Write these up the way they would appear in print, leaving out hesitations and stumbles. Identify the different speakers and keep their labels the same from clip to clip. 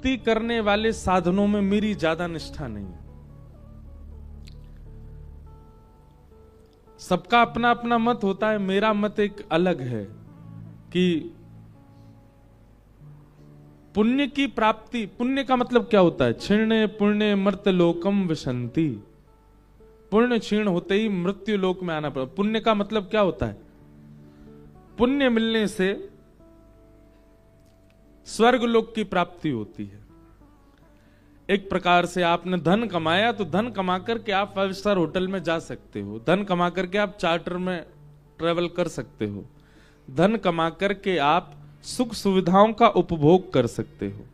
Speaker 1: प्राप्ति करने वाले साधनों में मेरी ज्यादा निष्ठा नहीं है। सबका अपना अपना मत होता है, मेरा मत एक अलग है कि पुण्य की प्राप्ति, पुण्य का मतलब क्या होता है? क्षीणे पुण्य मर्त्य लोकम विशंति। पुण्य क्षीण होते ही मृत्यु लोक में आना पड़ता। पुण्य का मतलब क्या होता है? पुण्य मिलने से स्वर्ग लोक की प्राप्ति होती है। एक प्रकार से आपने धन कमाया तो धन कमा करके आप 5 स्टार होटल में जा सकते हो, धन कमा करके आप चार्टर में ट्रेवल कर सकते हो, धन कमा करके आप सुख सुविधाओं का उपभोग कर सकते हो।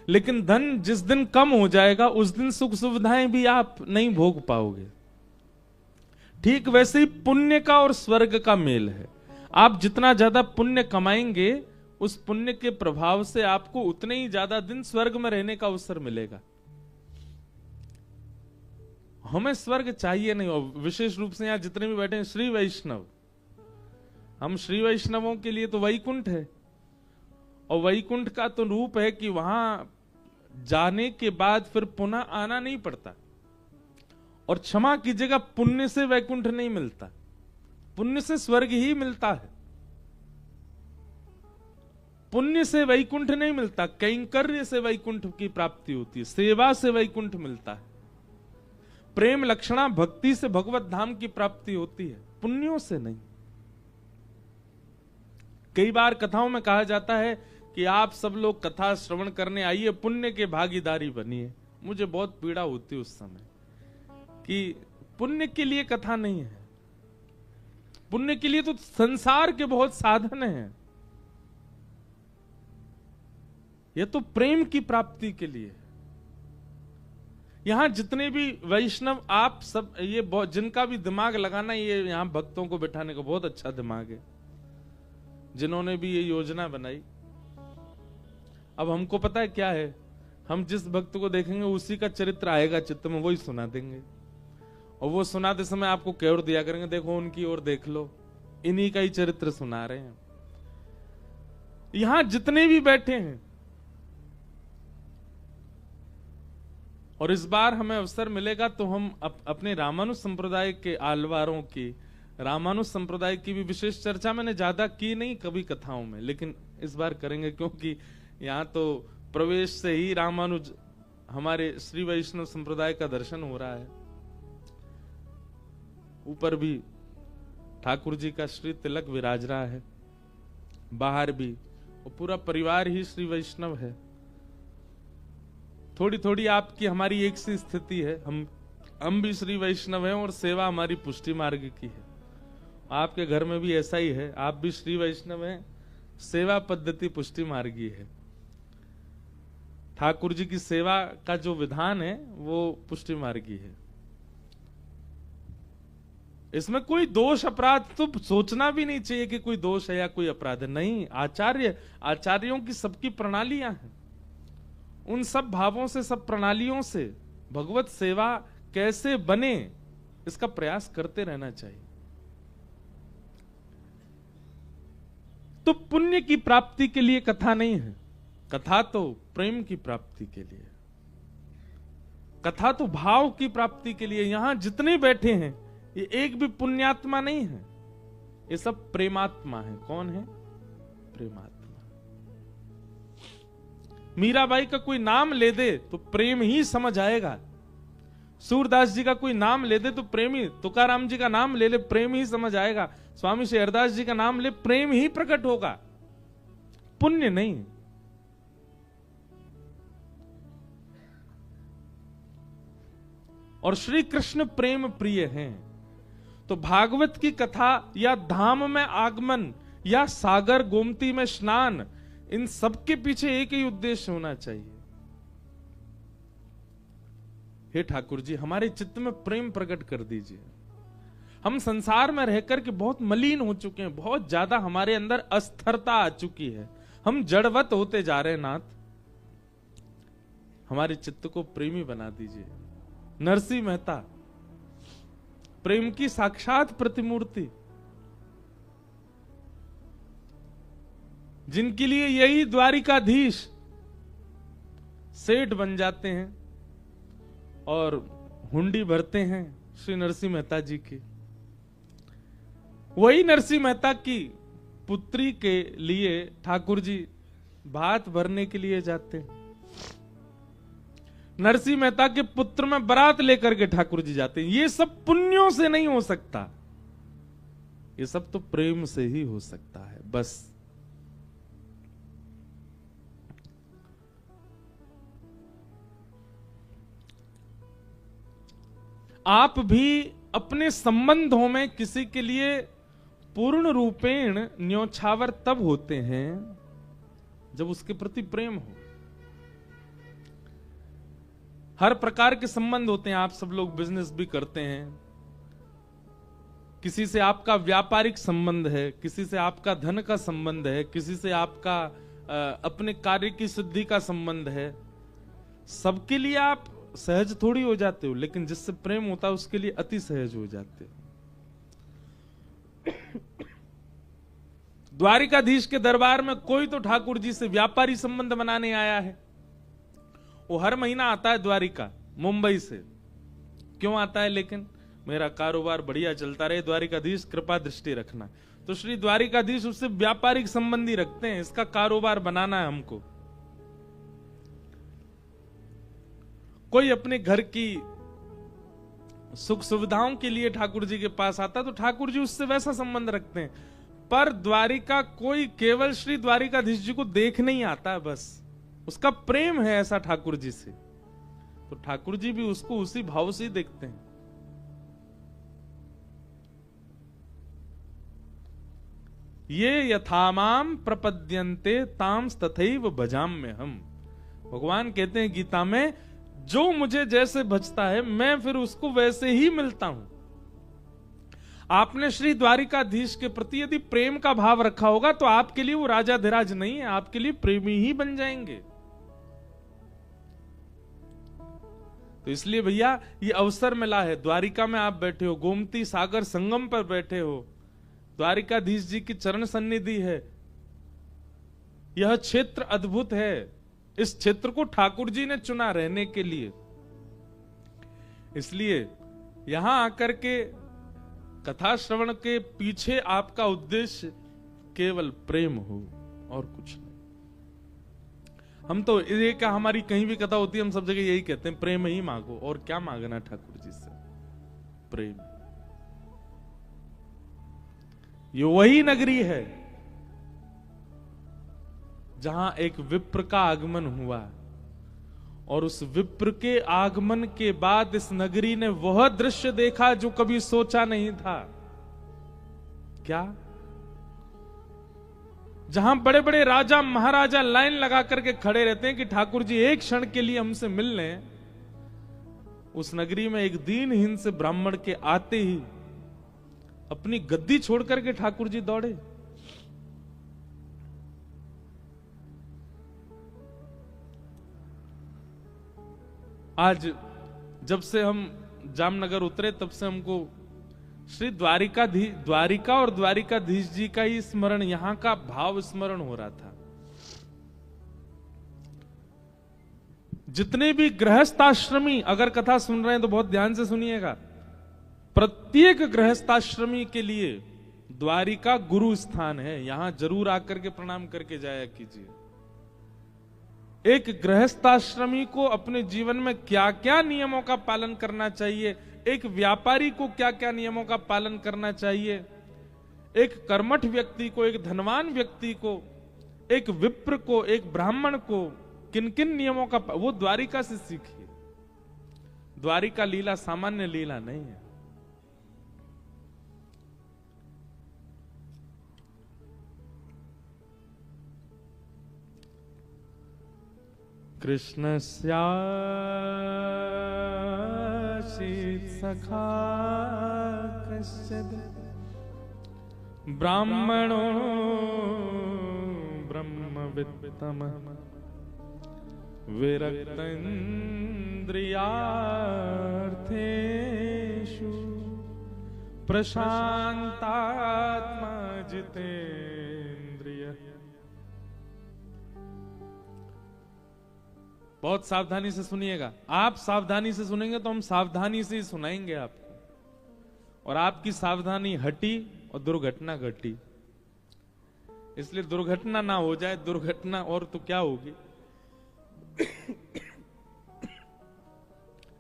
Speaker 1: लेकिन धन जिस दिन कम हो जाएगा उस दिन सुख सुविधाएं भी आप नहीं भोग पाओगे। ठीक वैसे ही पुण्य का और स्वर्ग का मेल है। आप जितना ज्यादा पुण्य कमाएंगे उस पुण्य के प्रभाव से आपको उतने ही ज्यादा दिन स्वर्ग में रहने का अवसर मिलेगा। हमें स्वर्ग चाहिए नहीं, और विशेष रूप से यहां जितने भी बैठे हैं श्री वैष्णव, हम श्री वैष्णवों के लिए तो वैकुंठ है, और वैकुंठ का तो रूप है कि वहां जाने के बाद फिर पुनः आना नहीं पड़ता। और क्षमा कीजिएगा, पुण्य से वैकुंठ नहीं मिलता, पुण्य से स्वर्ग ही मिलता है। पुण्य से वैकुंठ नहीं मिलता, कैंकर्य से वैकुंठ की प्राप्ति होती है, सेवा से वैकुंठ मिलता है, प्रेम लक्षणा भक्ति से भगवत धाम की प्राप्ति होती है, पुण्यों से नहीं। कई बार कथाओं में कहा जाता है कि आप सब लोग कथा श्रवण करने आइए, पुण्य के भागीदारी बनिए। मुझे बहुत पीड़ा होती है उस समय कि पुण्य के लिए कथा नहीं है, पुण्य के लिए तो संसार के बहुत साधन हैं, यह तो प्रेम की प्राप्ति के लिए। यहां जितने भी वैष्णव आप सब, ये बहुत जिनका भी दिमाग लगाना, ये यहां भक्तों को बिठाने का बहुत अच्छा दिमाग है, जिन्होंने भी ये योजना बनाई। अब हमको पता है क्या है, हम जिस भक्त को देखेंगे उसी का चरित्र आएगा चित्त में, वही सुना देंगे, और वो सुनाते समय आपको केवड़ दिया करेंगे, देखो उनकी ओर देख लो, इन्हीं का ही चरित्र सुना रहे हैं। यहां जितने भी बैठे हैं, और इस बार हमें अवसर मिलेगा तो हम अपने रामानुज संप्रदाय के आलवारों की, रामानुज संप्रदाय की भी विशेष चर्चा मैंने ज्यादा की नहीं कभी कथाओं में, लेकिन इस बार करेंगे, क्योंकि यहां तो प्रवेश से ही रामानुज हमारे श्री वैष्णव संप्रदाय का दर्शन हो रहा है। ऊपर भी ठाकुर जी का श्री तिलक विराज रहा है, बाहर भी, और पूरा परिवार ही श्री वैष्णव है। थोड़ी थोड़ी आपकी हमारी एक सी स्थिति है, हम भी श्री वैष्णव हैं और सेवा हमारी पुष्टि मार्ग की है। आपके घर में भी ऐसा ही है, आप भी श्री वैष्णव हैं, सेवा पद्धति पुष्टि मार्गी है। ठाकुर जी की सेवा का जो विधान है वो पुष्टि मार्गी है। इसमें कोई दोष अपराध तो सोचना भी नहीं चाहिए कि कोई दोष है या कोई अपराध है, नहीं। आचार्यों की सबकी प्रणालियां हैं, उन सब भावों से, सब प्रणालियों से भगवत सेवा कैसे बने इसका प्रयास करते रहना चाहिए। तो पुण्य की प्राप्ति के लिए कथा नहीं है, कथा तो प्रेम की प्राप्ति के लिए, कथा तो भाव की प्राप्ति के लिए। यहां जितने बैठे हैं ये एक भी पुण्यात्मा नहीं है, ये सब प्रेमात्मा है। कौन है? प्रेमात्मा। मीराबाई का कोई नाम ले दे तो प्रेम ही समझ आएगा, सूरदास जी का कोई नाम ले दे तो प्रेम ही, तुकाराम जी का नाम ले ले प्रेम ही समझ आएगा, स्वामी शेरदास जी का नाम ले प्रेम ही प्रकट होगा, पुण्य नहीं। और श्री कृष्ण प्रेम प्रिय हैं, तो भागवत की कथा या धाम में आगमन या सागर गोमती में स्नान, इन सबके पीछे एक ही उद्देश्य होना चाहिए। हे ठाकुर जी, हमारे चित्त में प्रेम प्रकट कर दीजिए। हम संसार में रहकर के बहुत मलिन हो चुके हैं, बहुत ज्यादा हमारे अंदर अस्थिरता आ चुकी है, हम जड़वत होते जा रहे हैं। नाथ, हमारे चित्त को प्रेमी बना दीजिए। नरसिंह मेहता प्रेम की साक्षात प्रतिमूर्ति, जिनके लिए यही द्वारिकाधीश सेठ बन जाते हैं और हुंडी भरते हैं श्री नरसिंह मेहता जी की। वही नरसिंह मेहता की पुत्री के लिए ठाकुर जी भात भरने के लिए जाते हैं। नरसिंह मेहता के पुत्र में बारात लेकर के ठाकुर जी जाते हैं। ये सब पुण्यों से नहीं हो सकता, ये सब तो प्रेम से ही हो सकता है। बस आप भी अपने संबंधों में किसी के लिए पूर्ण रूपेण न्योछावर तब होते हैं जब उसके प्रति प्रेम हो। हर प्रकार के संबंध होते हैं। आप सब लोग बिजनेस भी करते हैं, किसी से आपका व्यापारिक संबंध है, किसी से आपका धन का संबंध है, किसी से आपका अपने कार्य की सिद्धि का संबंध है। सबके लिए आप सहज थोड़ी हो जाते हो, लेकिन जिससे प्रेम होता है उसके लिए अति सहज हो जाते हो। द्वारिकाधीश के दरबार में कोई तो ठाकुर जी से व्यापारी संबंध बनाने आया है। वो हर महीना आता है द्वारिका, मुंबई से। क्यों आता है? लेकिन मेरा कारोबार बढ़िया चलता रहे, द्वारिकाधीश कृपा दृष्टि रखना। तो श्री द्वारिकाधीश उससे व्यापारिक संबंधी रखते हैं, इसका कारोबार बनाना है हमको। कोई अपने घर की सुख सुविधाओं के लिए ठाकुर जी के पास आता तो ठाकुर जी उससे वैसा संबंध रखते हैं। पर द्वारिका कोई केवल श्री द्वारिकाधीश जी को देखने ही आता है, बस उसका प्रेम है ऐसा ठाकुर जी से, तो ठाकुर जी भी उसको उसी भाव से देखते हैं। ये यथामाम प्रपद्यन्ते तांस तथैव भजाम्य हम। भगवान कहते हैं गीता में, जो मुझे जैसे भजता है मैं फिर उसको वैसे ही मिलता हूं। आपने श्री द्वारिकाधीश के प्रति यदि प्रेम का भाव रखा होगा तो आपके लिए वो राजाधिराज नहीं है, आपके लिए प्रेमी ही बन जाएंगे। तो इसलिए भैया ये अवसर मिला है, द्वारिका में आप बैठे हो, गोमती सागर संगम पर बैठे हो, द्वारिकाधीश जी की चरण सन्निधि है। यह क्षेत्र अद्भुत है, इस क्षेत्र को ठाकुर जी ने चुना रहने के लिए। इसलिए यहां आकर के कथा श्रवण के पीछे आपका उद्देश्य केवल प्रेम हो और कुछ नहीं। हम तो ये क्या, हमारी कहीं भी कथा होती है हम सब जगह यही कहते हैं, प्रेम ही मांगो। और क्या मांगना ठाकुर जी से? प्रेम। ये वही नगरी है जहां एक विप्र का आगमन हुआ, और उस विप्र के आगमन के बाद इस नगरी ने वह दृश्य देखा जो कभी सोचा नहीं था। क्या? जहां बड़े बड़े राजा महाराजा लाइन लगा करके खड़े रहते हैं कि ठाकुर जी एक क्षण के लिए हमसे मिल लें, उस नगरी में एक दीनहीन से ब्राह्मण के आते ही अपनी गद्दी छोड़ करके ठाकुर जी दौड़े। आज जब से हम जामनगर उतरे तब से हमको श्री द्वारिका और द्वारिकाधीश जी का ही स्मरण, यहां का भाव स्मरण हो रहा था। जितने भी गृहस्थाश्रमी अगर कथा सुन रहे हैं तो बहुत ध्यान से सुनिएगा। प्रत्येक गृहस्थाश्रमी के लिए द्वारिका गुरु स्थान है, यहां जरूर आकर के प्रणाम करके जाया कीजिए। एक गृहस्थाश्रमी को अपने जीवन में क्या क्या नियमों का पालन करना चाहिए, एक व्यापारी को क्या क्या नियमों का पालन करना चाहिए, एक कर्मठ व्यक्ति को, एक धनवान व्यक्ति को, एक विप्र को, एक ब्राह्मण को किन किन नियमों का, वो द्वारिका से सीखिए। द्वारिका लीला सामान्य लीला नहीं है। कृष्णस्यासीत् सखा कश्चिद् ब्राह्मणो ब्रह्मवित्तमः विरक्तेन्द्रियार्थेषु प्रशान्तात्मा जितेन्द्रियः बहुत सावधानी से सुनिएगा। आप सावधानी से सुनेंगे तो हम सावधानी से ही सुनाएंगे आपको, और आपकी सावधानी हटी और दुर्घटना घटी। इसलिए दुर्घटना ना हो जाए, दुर्घटना और तो क्या होगी।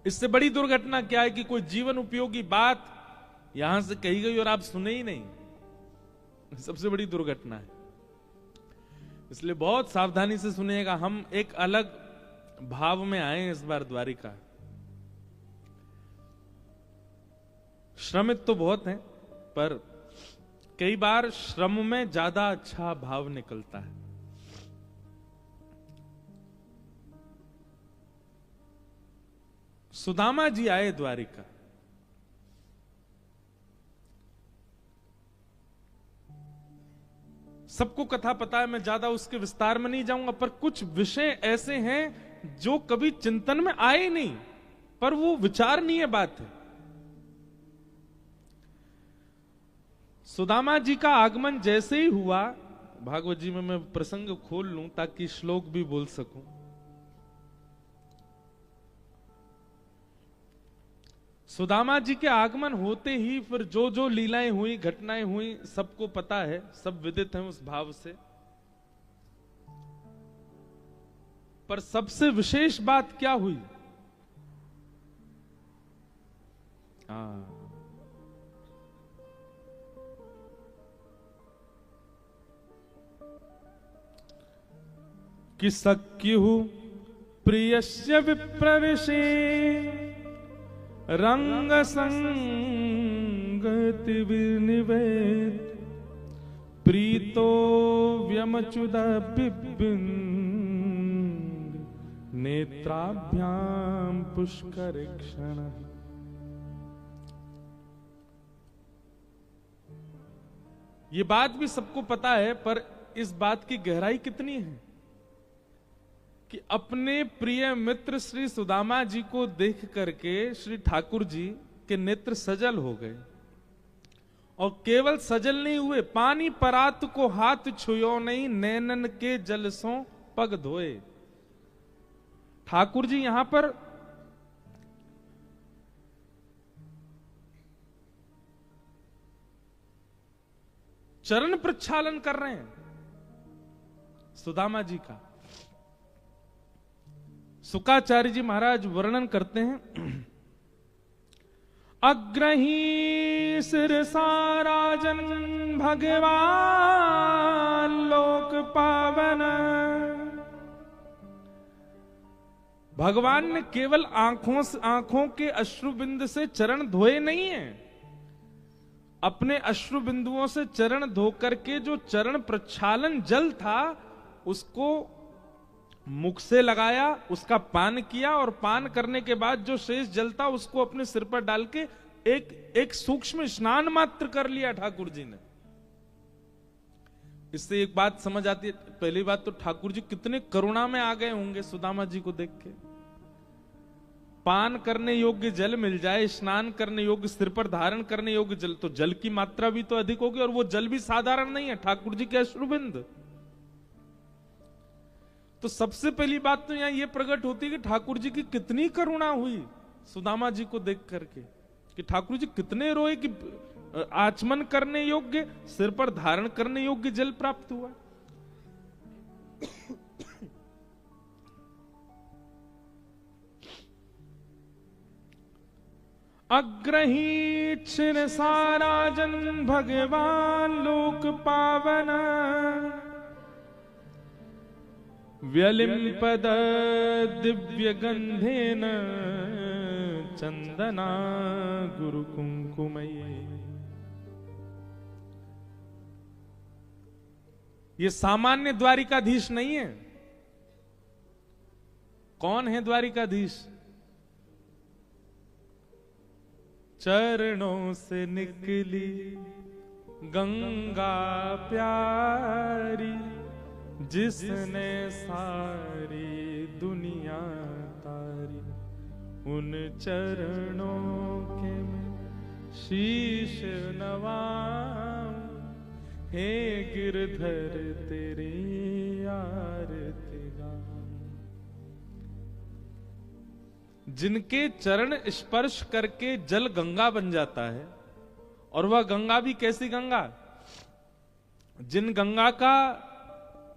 Speaker 1: इससे बड़ी दुर्घटना क्या है कि कोई जीवन उपयोगी बात यहां से कही गई और आप सुने ही नहीं। सबसे बड़ी दुर्घटना है। इसलिए बहुत सावधानी से सुनिएगा। हम एक अलग भाव में आए इस बार द्वारिका। श्रमित तो बहुत हैं, पर कई बार श्रम में ज्यादा अच्छा भाव निकलता है। सुदामा जी आए द्वारिका। सबको कथा पता है, मैं ज्यादा उसके विस्तार में नहीं जाऊंगा, पर कुछ विषय ऐसे हैं जो कभी चिंतन में आए नहीं, पर वो विचारणीय बात है। सुदामा जी का आगमन जैसे ही हुआ, भागवत जी में मैं प्रसंग खोल लूं ताकि श्लोक भी बोल सकूं। सुदामा जी के आगमन होते ही फिर जो जो लीलाएं हुई, घटनाएं हुई, सबको पता है, सब विदित हैं उस भाव से। पर सबसे विशेष बात क्या हुई? कि सख्युः प्रियस्य विप्रविशे रंग संगति विनिवेद प्रीतो व्यमच्युत बिबिंद नेत्राभ्याम पुष्कर क्षण। ये बात भी सबको पता है, पर इस बात की गहराई कितनी है कि अपने प्रिय मित्र श्री सुदामा जी को देख करके श्री ठाकुर जी के नेत्र सजल हो गए। और केवल सजल नहीं हुए, पानी परात को हाथ छुयो नहीं, नैनन के जल सो पग धोए। ठाकुर जी यहां पर चरण प्रक्षालन कर रहे हैं सुदामा जी का। शुकाचार्य जी महाराज वर्णन करते हैं, अग्रही सिरसा राजन भगवान लोक पावन। भगवान ने केवल आंखों के अश्रुबिंद से चरण धोए नहीं है, अपने अश्रुबिंदुओं से चरण धो करके जो चरण प्रक्षालन जल था उसको मुख से लगाया, उसका पान किया, और पान करने के बाद जो शेष जल था उसको अपने सिर पर डाल के एक सूक्ष्म स्नान मात्र कर लिया ठाकुर जी ने। इससे एक बात समझ आती है। पहली बात तो ठाकुर जी कितने करुणा में आ गए होंगे सुदामा जी को देख के। पान करने योग्य जल मिल जाए, स्नान करने योग्य, सिर पर धारण करने योग्य जल, तो जल की मात्रा भी तो अधिक होगी, और वो जल भी साधारण नहीं है, ठाकुर जी के अश्रुबिंद। तो सबसे पहली बात तो यहां ये प्रकट होती है कि ठाकुर जी की कितनी करुणा हुई सुदामा जी को देख करके, कि ठाकुर जी कितने रोए कि आचमन करने योग्य, सिर पर धारण करने योग्य जल प्राप्त हुआ। अग्रही छिरसा राजन भगवान लोक पावन व्यलिम्पद दिव्य गंधेन चंदना गुरु कुंकुमयी। ये सामान्य द्वारिकाधीश नहीं है। कौन है द्वारिकाधीश? चरणों से निकली गंगा प्यारी, जिसने सारी दुनिया तारी, उन चरणों के मैं शीश नवाऊं, हे गिरधर तेरी आरती गाऊं। जिनके चरण स्पर्श करके जल गंगा बन जाता है, और वह गंगा भी कैसी गंगा, जिन गंगा का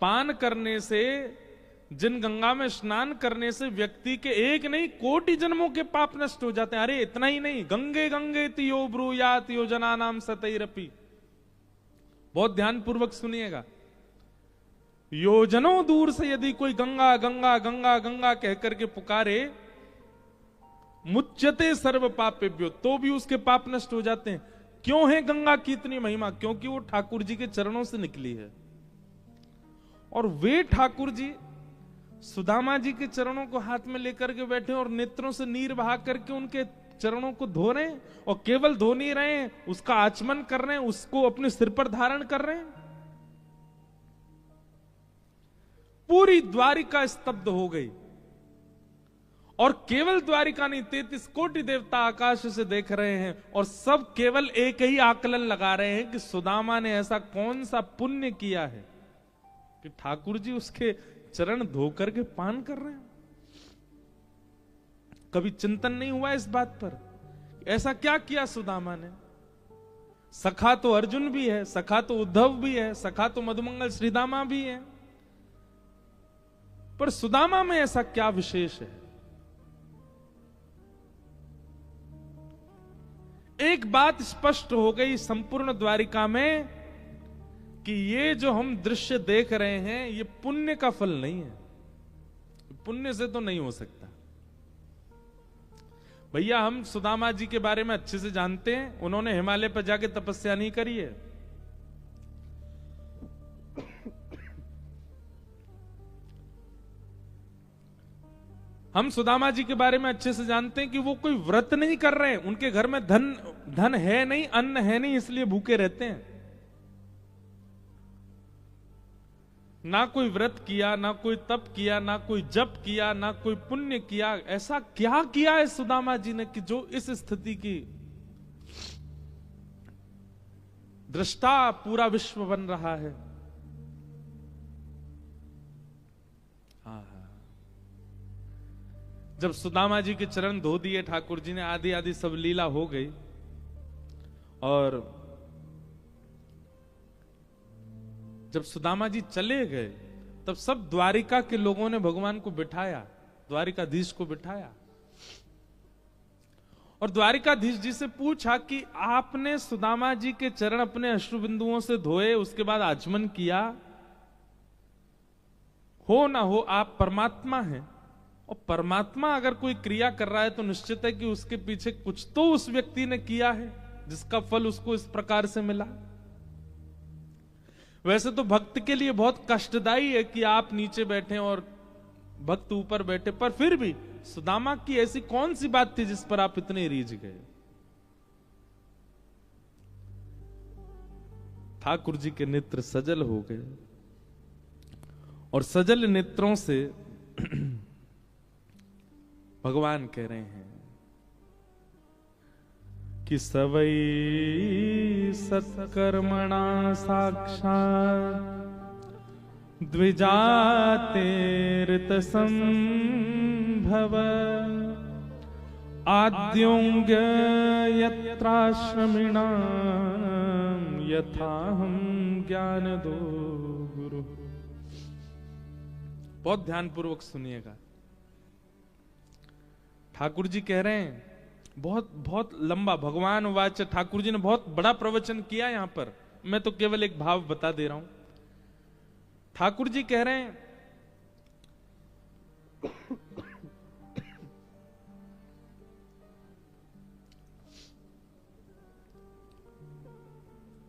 Speaker 1: पान करने से, जिन गंगा में स्नान करने से व्यक्ति के एक नहीं कोटि जन्मों के पाप नष्ट हो जाते हैं। अरे इतना ही नहीं, गंगे गंगे तियो ब्रूयात योजना नाम सतैरपि। बहुत ध्यान पूर्वक सुनिएगा। योजनों दूर से यदि कोई गंगा गंगा गंगा गंगा कहकर के पुकारे, मुच्यते सर्व पापेभ्यो, तो भी उसके पाप नष्ट हो जाते हैं। क्यों है गंगा की इतनी महिमा? क्योंकि वो ठाकुर जी के चरणों से निकली है। और वे ठाकुर जी सुदामा जी के चरणों को हाथ में लेकर के बैठे और नेत्रों से नीर बहा करके उनके चरणों को धो रहे हैं, और केवल धो नहीं रहे हैं, उसका आचमन कर रहे हैं, उसको अपने सिर पर धारण कर रहे हैं। पूरी द्वारिका स्तब्ध हो गई, और केवल द्वारिका नहीं, 33 कोटि देवता आकाश से देख रहे हैं, और सब केवल एक ही आकलन लगा रहे हैं कि सुदामा ने ऐसा कौन सा पुण्य किया है कि ठाकुर जी उसके चरण धोकर के पान कर रहे हैं। कभी चिंतन नहीं हुआ इस बात पर, ऐसा क्या किया सुदामा ने? सखा तो अर्जुन भी है, सखा तो उद्धव भी है, सखा तो मधुमंगल श्रीदामा भी है, पर सुदामा में ऐसा क्या विशेष है? एक बात स्पष्ट हो गई संपूर्ण द्वारिका में कि ये जो हम दृश्य देख रहे हैं ये पुण्य का फल नहीं है, पुण्य से तो नहीं हो सकता। भैया हम सुदामा जी के बारे में अच्छे से जानते हैं, उन्होंने हिमालय पर जाके तपस्या नहीं करी है। हम सुदामा जी के बारे में अच्छे से जानते हैं कि वो कोई व्रत नहीं कर रहे हैं, उनके घर में धन है नहीं, अन्न है नहीं, इसलिए भूखे रहते हैं। ना कोई व्रत किया, ना कोई तप किया, ना कोई जप किया, ना कोई पुण्य किया। ऐसा क्या किया है सुदामा जी ने कि जो इस स्थिति की दृष्टा पूरा विश्व बन रहा है? जब सुदामा जी के चरण धो दिए ठाकुर जी ने, आदि आदि सब लीला हो गई, और जब सुदामा जी चले गए तब सब द्वारिका के लोगों ने भगवान को बिठाया, द्वारिकाधीश को बिठाया, और द्वारिकाधीश जी से पूछा कि आपने सुदामा जी के चरण अपने अश्रु बिंदुओं से धोए, उसके बाद आचमन किया, हो ना हो आप परमात्मा हैं, और परमात्मा अगर कोई क्रिया कर रहा है तो निश्चित है कि उसके पीछे कुछ तो उस व्यक्ति ने किया है जिसका फल उसको इस प्रकार से मिला। वैसे तो भक्त के लिए बहुत कष्टदायी है कि आप नीचे बैठे और भक्त ऊपर बैठे, पर फिर भी सुदामा की ऐसी कौन सी बात थी जिस पर आप इतने रीझ गए? ठाकुर जी के नेत्र सजल हो गए, और सजल नेत्रों से भगवान कह रहे हैं कि सवै सत्कर्मणा साक्षात् द्विजातेरित संभव आद्योंग यत्राश्रमिणां यथाहं ज्ञान दो गुरु। बहुत ध्यान पूर्वक सुनिएगा। ठाकुर जी कह रहे हैं, बहुत बहुत लंबा भगवान वाच, ठाकुर जी ने बहुत बड़ा प्रवचन किया यहां पर, मैं तो केवल एक भाव बता दे रहा हूं। ठाकुर जी कह रहे हैं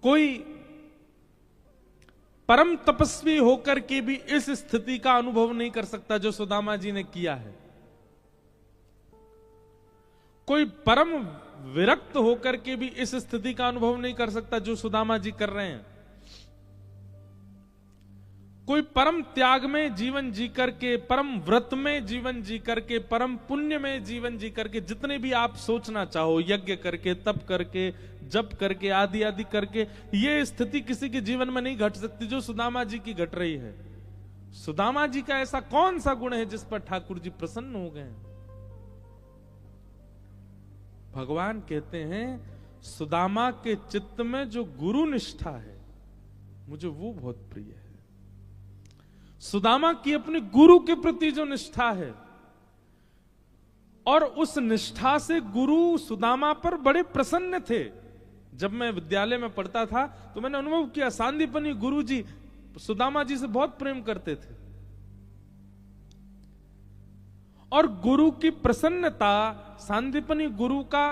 Speaker 1: कोई परम तपस्वी होकर के भी इस स्थिति का अनुभव नहीं कर सकता जो सुदामा जी ने किया है। कोई परम विरक्त होकर के भी इस स्थिति का अनुभव नहीं कर सकता जो सुदामा जी कर रहे हैं। कोई परम त्याग में जीवन जी करके, परम व्रत में जीवन जी करके, परम पुण्य में जीवन जी करके, जितने भी आप सोचना चाहो, यज्ञ करके, तप करके, जप करके, आदि आदि करके, ये स्थिति किसी के जीवन में नहीं घट सकती जो सुदामा जी की घट रही है। सुदामा जी का ऐसा कौन सा गुण है जिस पर ठाकुर जी प्रसन्न हो गए? भगवान कहते हैं सुदामा के चित्त में जो गुरु निष्ठा है मुझे वो बहुत प्रिय है। सुदामा की अपने गुरु के प्रति जो निष्ठा है, और उस निष्ठा से गुरु सुदामा पर बड़े प्रसन्न थे। जब मैं विद्यालय में पढ़ता था तो मैंने अनुभव किया, सांदीपनी गुरु जी सुदामा जी से बहुत प्रेम करते थे, और गुरु की प्रसन्नता, सांदीपनी गुरु का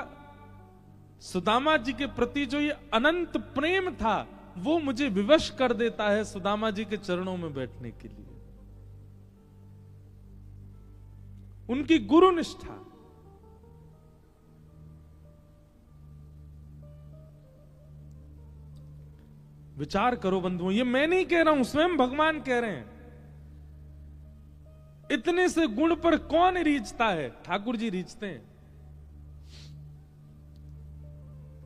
Speaker 1: सुदामा जी के प्रति जो ये अनंत प्रेम था, वो मुझे विवश कर देता है सुदामा जी के चरणों में बैठने के लिए। उनकी गुरु निष्ठा। विचार करो बंधुओं, ये मैं नहीं कह रहा हूं, स्वयं भगवान कह रहे हैं। इतने से गुण पर कौन रीझता है? ठाकुर जी रीझते हैं।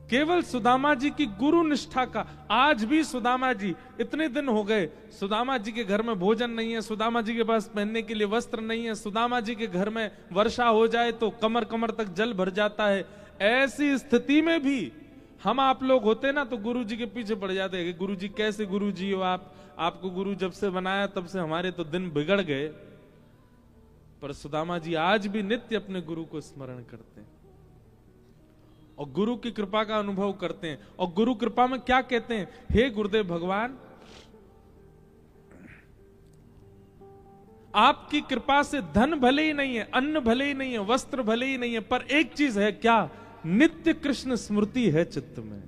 Speaker 1: केवल सुदामा जी की गुरु निष्ठा का। आज भी सुदामा जी, इतने दिन हो गए, सुदामा जी के घर में भोजन नहीं है, सुदामा जी के पास पहनने के लिए वस्त्र नहीं है, सुदामा जी के घर में वर्षा हो जाए तो कमर कमर तक जल भर जाता है। ऐसी स्थिति में भी हम आप लोग होते ना तो गुरु जी के पीछे पड़ जाते हैं कि गुरु जी कैसे गुरु जी हो आप, आपको गुरु जब से बनाया तब से हमारे तो दिन बिगड़ गए। पर सुदामा जी आज भी नित्य अपने गुरु को स्मरण करते हैं और गुरु की कृपा का अनुभव करते हैं। और गुरु कृपा में क्या कहते हैं? हे गुरुदेव भगवान, आपकी कृपा से धन भले ही नहीं है, अन्न भले ही नहीं है, वस्त्र भले ही नहीं है, पर एक चीज है, क्या? नित्य कृष्ण स्मृति है चित्त में।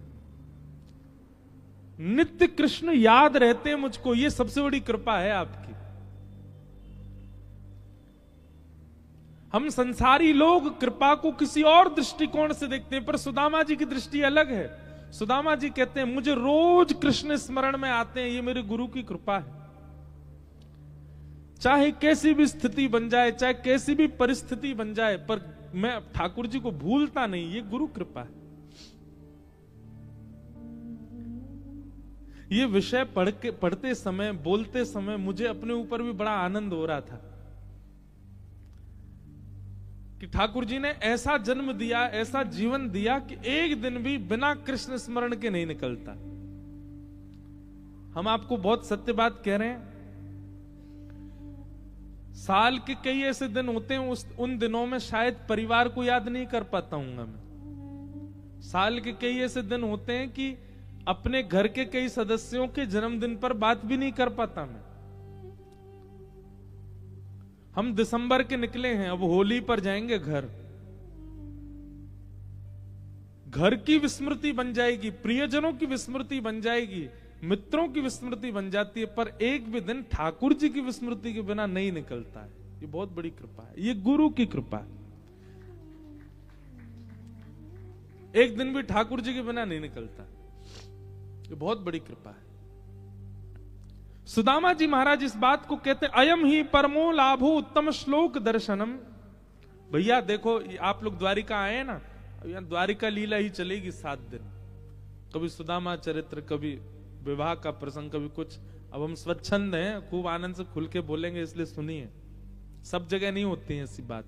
Speaker 1: नित्य कृष्ण याद रहते हैं मुझको, ये सबसे बड़ी कृपा है आपकी। हम संसारी लोग कृपा को किसी और दृष्टिकोण से देखते हैं, पर सुदामा जी की दृष्टि अलग है। सुदामा जी कहते हैं मुझे रोज कृष्ण स्मरण में आते हैं, ये मेरे गुरु की कृपा है। चाहे कैसी भी स्थिति बन जाए, चाहे कैसी भी परिस्थिति बन जाए, पर मैं ठाकुर जी को भूलता नहीं, ये गुरु कृपा है। ये विषय पढ़ते समय, बोलते समय मुझे अपने ऊपर भी बड़ा आनंद हो रहा था कि ठाकुर जी ने ऐसा जन्म दिया, ऐसा जीवन दिया कि एक दिन भी बिना कृष्ण स्मरण के नहीं निकलता। हम आपको बहुत सत्य बात कह रहे हैं। साल के कई ऐसे दिन होते हैं, उन दिनों में शायद परिवार को याद नहीं कर पाता हूं मैं। साल के कई ऐसे दिन होते हैं कि अपने घर के कई सदस्यों के जन्मदिन पर बात भी नहीं कर पाता मैं। हम दिसंबर के निकले हैं, अब होली पर जाएंगे घर। घर की विस्मृति बन जाएगी, प्रियजनों की विस्मृति बन जाएगी, मित्रों की विस्मृति बन जाती है, पर एक भी दिन ठाकुर जी की विस्मृति के बिना नहीं निकलता है। ये बहुत बड़ी कृपा है, ये गुरु की कृपा है। एक दिन भी ठाकुर जी के बिना नहीं निकलता, ये बहुत बड़ी कृपा है। सुदामा जी महाराज इस बात को कहते, अयम ही परमो लाभो उत्तम श्लोक दर्शनम। भैया देखो, आप लोग द्वारिका आए ना, यहां द्वारिका लीला ही चलेगी 7 दिन। कभी सुदामा चरित्र, कभी विवाह का प्रसंग, कभी कुछ। अब हम स्वच्छंद हैं, खूब आनंद से खुल के बोलेंगे, इसलिए सुनिए। सब जगह नहीं होती है ऐसी बात।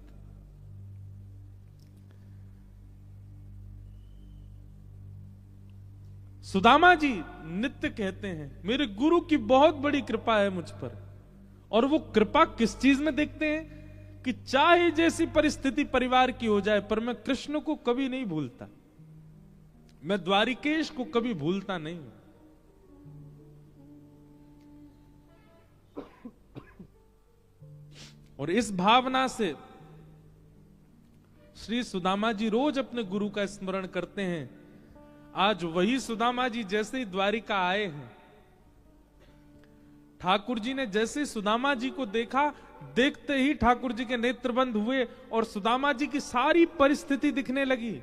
Speaker 1: सुदामा जी नित्य कहते हैं मेरे गुरु की बहुत बड़ी कृपा है मुझ पर। और वो कृपा किस चीज में देखते हैं कि चाहे जैसी परिस्थिति परिवार की हो जाए, पर मैं कृष्ण को कभी नहीं भूलता, मैं द्वारिकेश को कभी भूलता नहीं। और इस भावना से श्री सुदामा जी रोज अपने गुरु का स्मरण करते हैं। आज वही सुदामा जी जैसे ही द्वारिका आए हैं, ठाकुर जी ने जैसे सुदामा जी को देखा, देखते ही ठाकुर जी के नेत्र बंद हुए और सुदामा जी की सारी परिस्थिति दिखने लगी।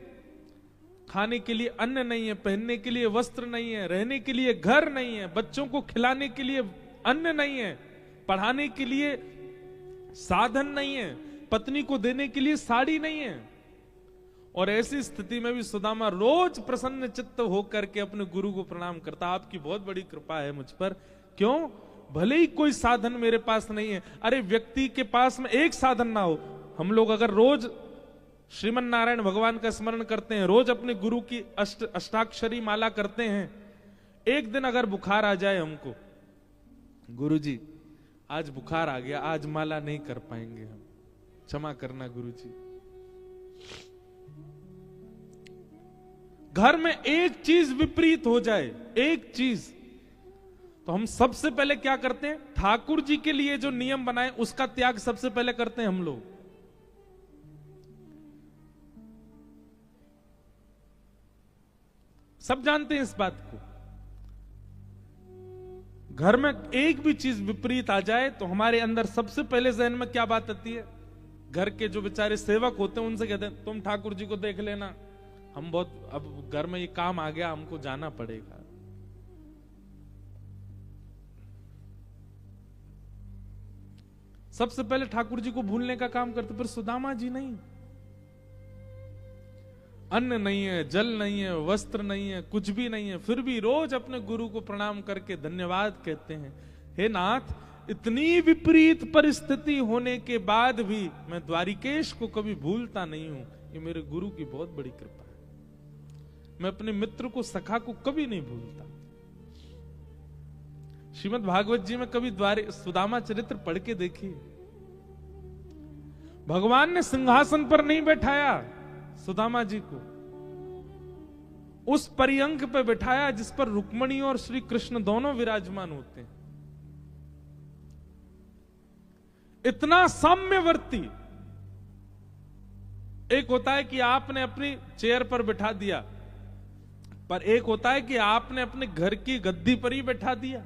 Speaker 1: खाने के लिए अन्न नहीं है, पहनने के लिए वस्त्र नहीं है, रहने के लिए घर नहीं है, बच्चों को खिलाने के लिए अन्न नहीं है, पढ़ाने के लिए साधन नहीं है, पत्नी को देने के लिए साड़ी नहीं है। और ऐसी स्थिति में भी सुदामा रोज प्रसन्न चित्त होकर के अपने गुरु को प्रणाम करता। आपकी बहुत बड़ी कृपा है मुझ पर। क्यों? भले ही कोई साधन मेरे पास नहीं है। अरे व्यक्ति के पास में एक साधन ना हो, हम लोग अगर रोज श्रीमन नारायण भगवान का स्मरण करते हैं, रोज अपने गुरु की अष्टाक्षरी माला करते हैं। एक दिन अगर बुखार आ जाए हमको, गुरुजी आज बुखार आ गया, आज माला नहीं कर पाएंगे हम, क्षमा करना गुरुजी। घर में एक चीज विपरीत हो जाए, एक चीज, तो हम सबसे पहले क्या करते हैं? ठाकुर जी के लिए जो नियम बनाए उसका त्याग सबसे पहले करते हैं हम लोग। सब जानते हैं इस बात को। घर में एक भी चीज विपरीत आ जाए तो हमारे अंदर सबसे पहले जहन में क्या बात आती है? घर के जो बेचारे सेवक होते हैं उनसे कहते हैं तुम ठाकुर जी को देख लेना, हम बहुत, अब घर में ये काम आ गया, हमको जाना पड़ेगा। सबसे पहले ठाकुर जी को भूलने का काम करते। पर सुदामा जी नहीं, अन्न नहीं है, जल नहीं है, वस्त्र नहीं है, कुछ भी नहीं है, फिर भी रोज अपने गुरु को प्रणाम करके धन्यवाद कहते हैं। हे नाथ, इतनी विपरीत परिस्थिति होने के बाद भी मैं द्वारिकेश को कभी भूलता नहीं हूं। ये मेरे गुरु की बहुत बड़ी कृपा है। मैं अपने मित्र को, सखा को कभी नहीं भूलता। श्रीमद् भागवत जी में कभी सुदामा चरित्र पढ़ के देखिए, भगवान ने सिंहासन पर नहीं बैठाया सुदामा जी को, उस पर्यंक पे बैठाया जिस पर रुक्मणी और श्री कृष्ण दोनों विराजमान होते हैं। इतना साम्यवर्ती। एक होता है कि आपने अपनी चेयर पर बैठा दिया, पर एक होता है कि आपने अपने घर की गद्दी पर ही बैठा दिया।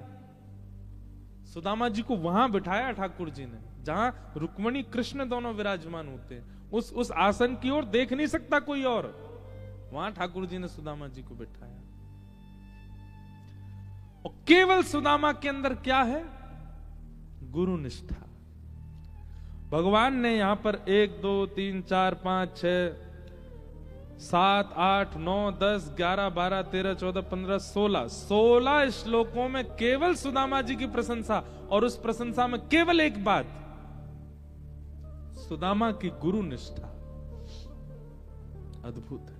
Speaker 1: सुदामा जी को वहां बैठाया ठाकुर जी ने जहां रुक्मणी कृष्ण दोनों विराजमान होते हैं। उस आसन की ओर देख नहीं सकता कोई और, वहां ठाकुर जी ने सुदामा जी को बैठाया। और केवल सुदामा के अंदर क्या है? गुरु निष्ठा। भगवान ने यहां पर 1 2 3 4 5 6 7 8 9 10 11 12 13 14 15 16 श्लोकों में केवल सुदामा जी की प्रशंसा, और उस प्रशंसा में केवल एक बात, सुदामा की गुरु निष्ठा अद्भुत है।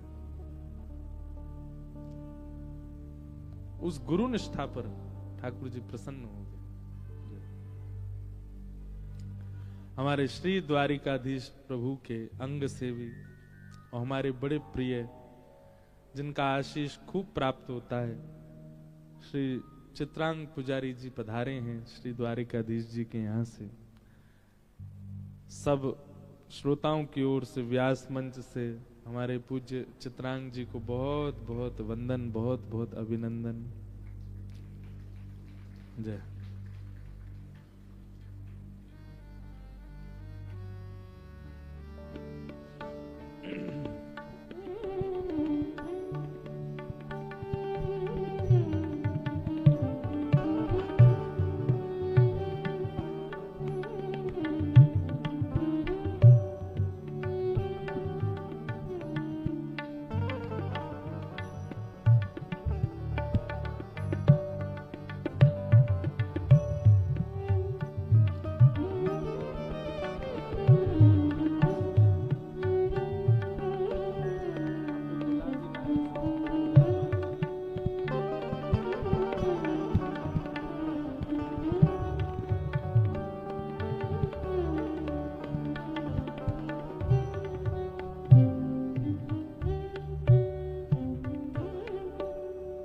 Speaker 1: उस गुरु निष्ठा पर ठाकुर जी प्रसन्न हो गए। हमारे श्री द्वारिकाधीश प्रभु के अंग सेवी और हमारे बड़े प्रिय, जिनका आशीष खूब प्राप्त होता है, श्री चित्रांग पुजारी जी पधारे हैं श्री द्वारिकाधीश जी के यहां से। सब श्रोताओं की ओर से, व्यास मंच से हमारे पूज्य चित्रांग जी को बहुत बहुत वंदन, बहुत बहुत अभिनंदन। जय।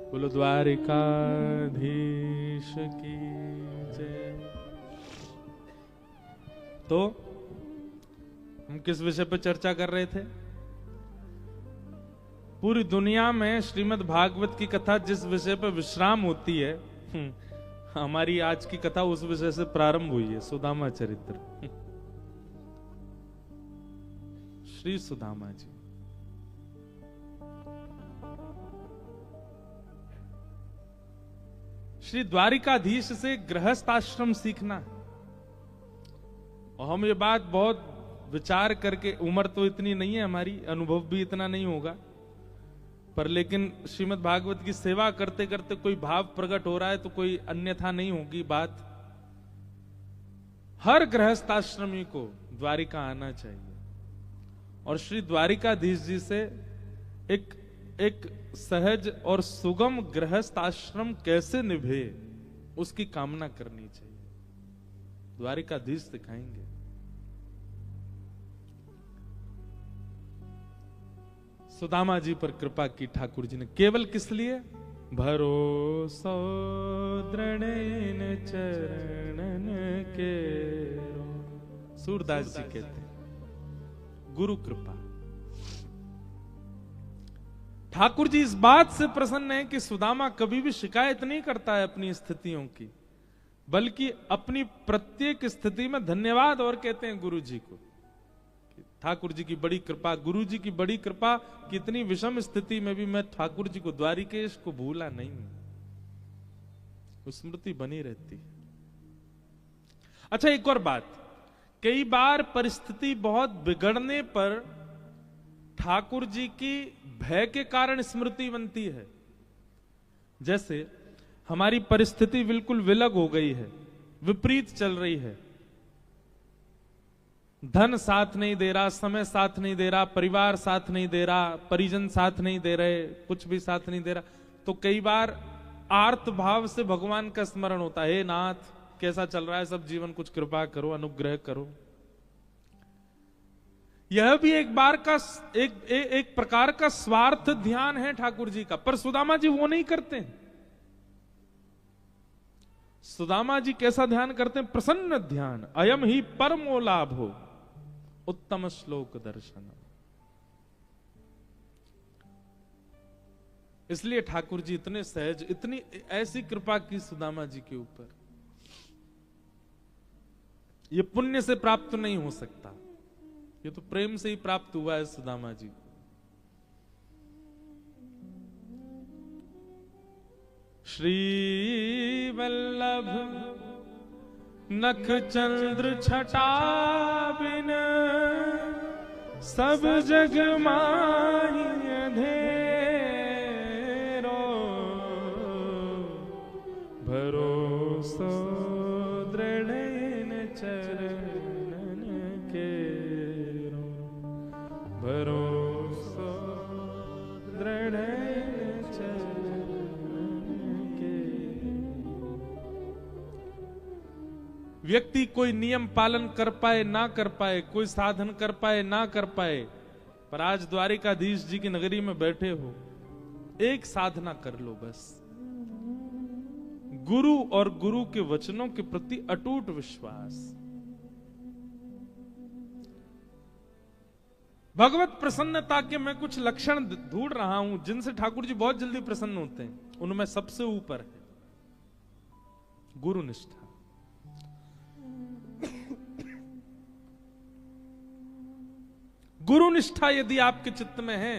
Speaker 1: बोलो द्वारिकाधीश की जय। तो हम किस विषय पर चर्चा कर रहे थे? पूरी दुनिया में श्रीमद् भागवत की कथा जिस विषय पर विश्राम होती है, हमारी आज की कथा उस विषय से प्रारंभ हुई है, सुदामा चरित्र। श्री सुदामा जी। श्री द्वारिकाधीश से गृहस्थ आश्रम सीखना। और हम ये बात बहुत विचार करके, उम्र तो इतनी नहीं है हमारी, अनुभव भी इतना नहीं होगा, पर लेकिन श्रीमद् भागवत की सेवा करते करते कोई भाव प्रकट हो रहा है तो कोई अन्यथा नहीं होगी बात। हर गृहस्थ आश्रमी को द्वारिका आना चाहिए और श्री द्वारिकाधीश जी से एक सहज और सुगम गृहस्थ आश्रम कैसे निभे, उसकी कामना करनी चाहिए। द्वारिकाधीश सिखाएंगे। सुदामा जी पर कृपा की ठाकुर जी ने, केवल किस लिए? भरोसो दृढ़ चरणन के, सूरदास जी कहते हैं, गुरु कृपा। ठाकुर जी इस बात से प्रसन्न है कि सुदामा कभी भी शिकायत नहीं करता है अपनी स्थितियों की, बल्कि अपनी प्रत्येक स्थिति में धन्यवाद और कहते हैं गुरु जी को। ठाकुर जी की बड़ी कृपा, गुरु जी की बड़ी कृपा, कितनी विषम स्थिति में भी मैं ठाकुर जी को, द्वारिकेश को भूला नहीं, स्मृति बनी रहती है। अच्छा, एक और बात, कई बार परिस्थिति बहुत बिगड़ने पर ठाकुर जी की भय के कारण स्मृति बनती है। जैसे हमारी परिस्थिति बिल्कुल विलग हो गई है, विपरीत चल रही है, धन साथ नहीं दे रहा, समय साथ नहीं दे रहा, परिवार साथ नहीं दे रहा, परिजन साथ नहीं दे रहे, कुछ भी साथ नहीं दे रहा, तो कई बार आर्त भाव से भगवान का स्मरण होता है, हे नाथ कैसा चल रहा है सब जीवन, कुछ कृपा करो, अनुग्रह करो। यह भी एक प्रकार का स्वार्थ ध्यान है ठाकुर जी का, पर सुदामा जी वो नहीं करते हैं। सुदामा जी कैसा ध्यान करते हैं? प्रसन्न ध्यान। अयम ही परमो लाभो उत्तम श्लोक दर्शन। इसलिए ठाकुर जी इतने सहज, इतनी ऐसी कृपा की सुदामा जी के ऊपर। ये पुण्य से प्राप्त नहीं हो सकता, ये तो प्रेम से ही प्राप्त हुआ है सुदामा जी को। श्री वल्लभ नख चंद्र छटा बिन सब जग माही अंधेरो, भरोसो दृढ़ चरणन के, भरोसो दृढ़ व्यक्ति कोई नियम पालन कर पाए ना कर पाए, कोई साधन कर पाए ना कर पाए, पर आज द्वारिकाधीश जी की नगरी में बैठे हो, एक साधना कर लो बस, गुरु और गुरु के वचनों के प्रति अटूट विश्वास। भगवत प्रसन्नता के मैं कुछ लक्षण ढूंढ रहा हूं जिनसे ठाकुर जी बहुत जल्दी प्रसन्न होते हैं। उनमें सबसे ऊपर है गुरु निष्ठा। गुरु निष्ठा यदि आपके चित्त में है,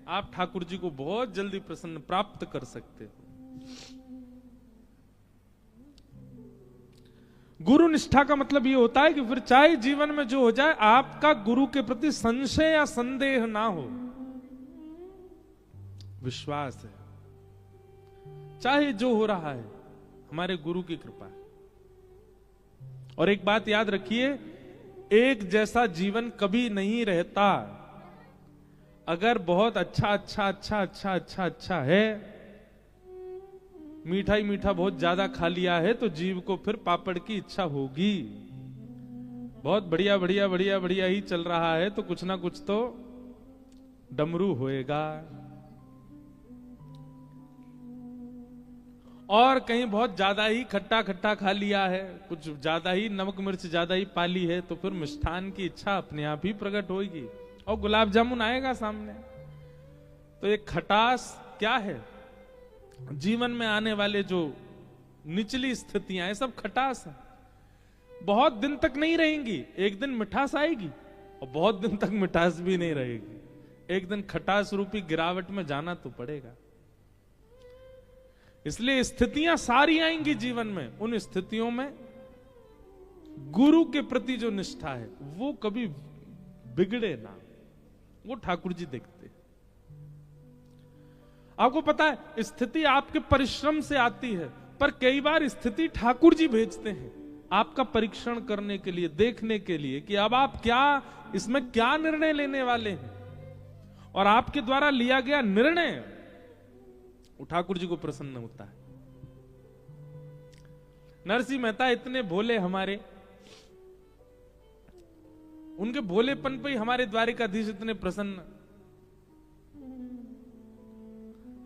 Speaker 1: आप ठाकुर जी को बहुत जल्दी प्रसन्न प्राप्त कर सकते हो। गुरु निष्ठा का मतलब यह होता है कि फिर चाहे जीवन में जो हो जाए, आपका गुरु के प्रति संशय या संदेह ना हो, विश्वास है, चाहे जो हो रहा है हमारे गुरु की कृपा है। और एक बात याद रखिए, एक जैसा जीवन कभी नहीं रहता। अगर बहुत अच्छा है, मीठा ही मीठा बहुत ज्यादा खा लिया है, तो जीव को फिर पापड़ की इच्छा होगी। बहुत बढ़िया ही चल रहा है, तो कुछ ना कुछ तो डमरू होएगा। और कहीं बहुत ज्यादा ही खट्टा खा लिया है, कुछ ज्यादा ही नमक मिर्च ज्यादा ही पाली है, तो फिर मिष्ठान की इच्छा अपने आप ही प्रकट होगी और गुलाब जामुन आएगा सामने। तो एक खटास क्या है? जीवन में आने वाले जो निचली स्थितियां हैं, सब खटास है। बहुत दिन तक नहीं रहेंगी, एक दिन मिठास आएगी, और बहुत दिन तक मिठास भी नहीं रहेगी। एक दिन खटास रूपी गिरावट में जाना तो पड़ेगा। इसलिए स्थितियां सारी आएंगी जीवन में, उन स्थितियों में गुरु के प्रति जो निष्ठा है वो कभी बिगड़े ना, वो ठाकुर जी देखते हैं। आपको पता है, स्थिति आपके परिश्रम से आती है, पर कई बार स्थिति ठाकुर जी भेजते हैं। आपका परीक्षण करने के लिए, देखने के लिए कि अब आप क्या इसमें क्या निर्णय लेने वाले हैं, और आपके द्वारा लिया गया निर्णय ठाकुर जी को प्रसन्न होता है। नरसिंह मेहता इतने भोले हमारे, उनके भोलेपन पे ही हमारे द्वारिकाधीश इतने प्रसन्न।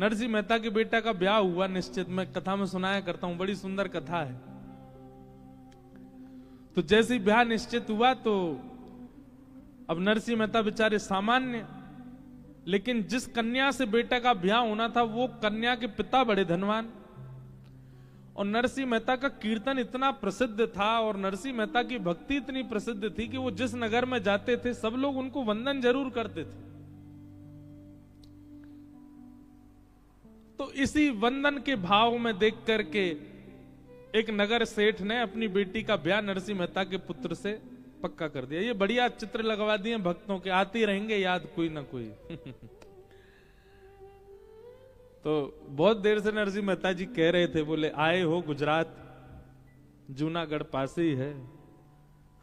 Speaker 1: नरसिंह मेहता के बेटा का ब्याह हुआ निश्चित, मैं कथा में सुनाया करता हूं, बड़ी सुंदर कथा है। तो जैसे ही ब्याह निश्चित हुआ तो अब नरसिंह मेहता बेचारे सामान्य, लेकिन जिस कन्या से बेटा का ब्याह होना था वो कन्या के पिता बड़े धनवान, और नरसिंह मेहता का कीर्तन इतना प्रसिद्ध था और नरसिंह मेहता की भक्ति इतनी प्रसिद्ध थी कि वो जिस नगर में जाते थे सब लोग उनको वंदन जरूर करते थे। तो इसी वंदन के भाव में देख करके एक नगर सेठ ने अपनी बेटी का ब्याह नरसिंह मेहता के पुत्र से पक्का कर दिया। ये बढ़िया चित्र लगवा दिए भक्तों के, आते रहेंगे याद कोई ना कोई। तो बहुत देर से नरसिंह मेहता जी कह रहे थे, बोले आए हो गुजरात, जूनागढ़ पास ही है,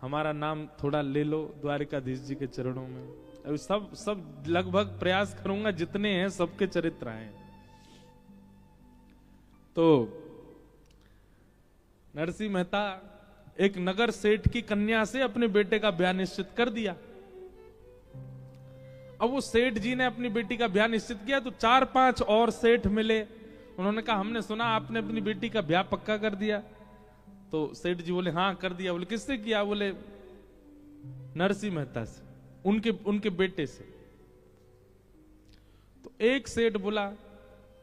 Speaker 1: हमारा नाम थोड़ा ले लो द्वारिकाधीश जी के चरणों में। अभी सब लगभग प्रयास करूंगा, जितने हैं सबके चरित्र आए। तो नरसिंह मेहता एक नगर सेठ की कन्या से अपने बेटे का ब्याह निश्चित कर दिया। अब वो सेठ जी ने अपनी बेटी का ब्याह निश्चित किया तो 4-5 और सेठ मिले, उन्होंने कहा हमने सुना आपने अपनी बेटी का ब्याह पक्का कर दिया। तो सेठ जी बोले हाँ कर दिया। बोले किससे किया? बोले नरसिंह मेहता से, उनके बेटे से। तो एक सेठ बोला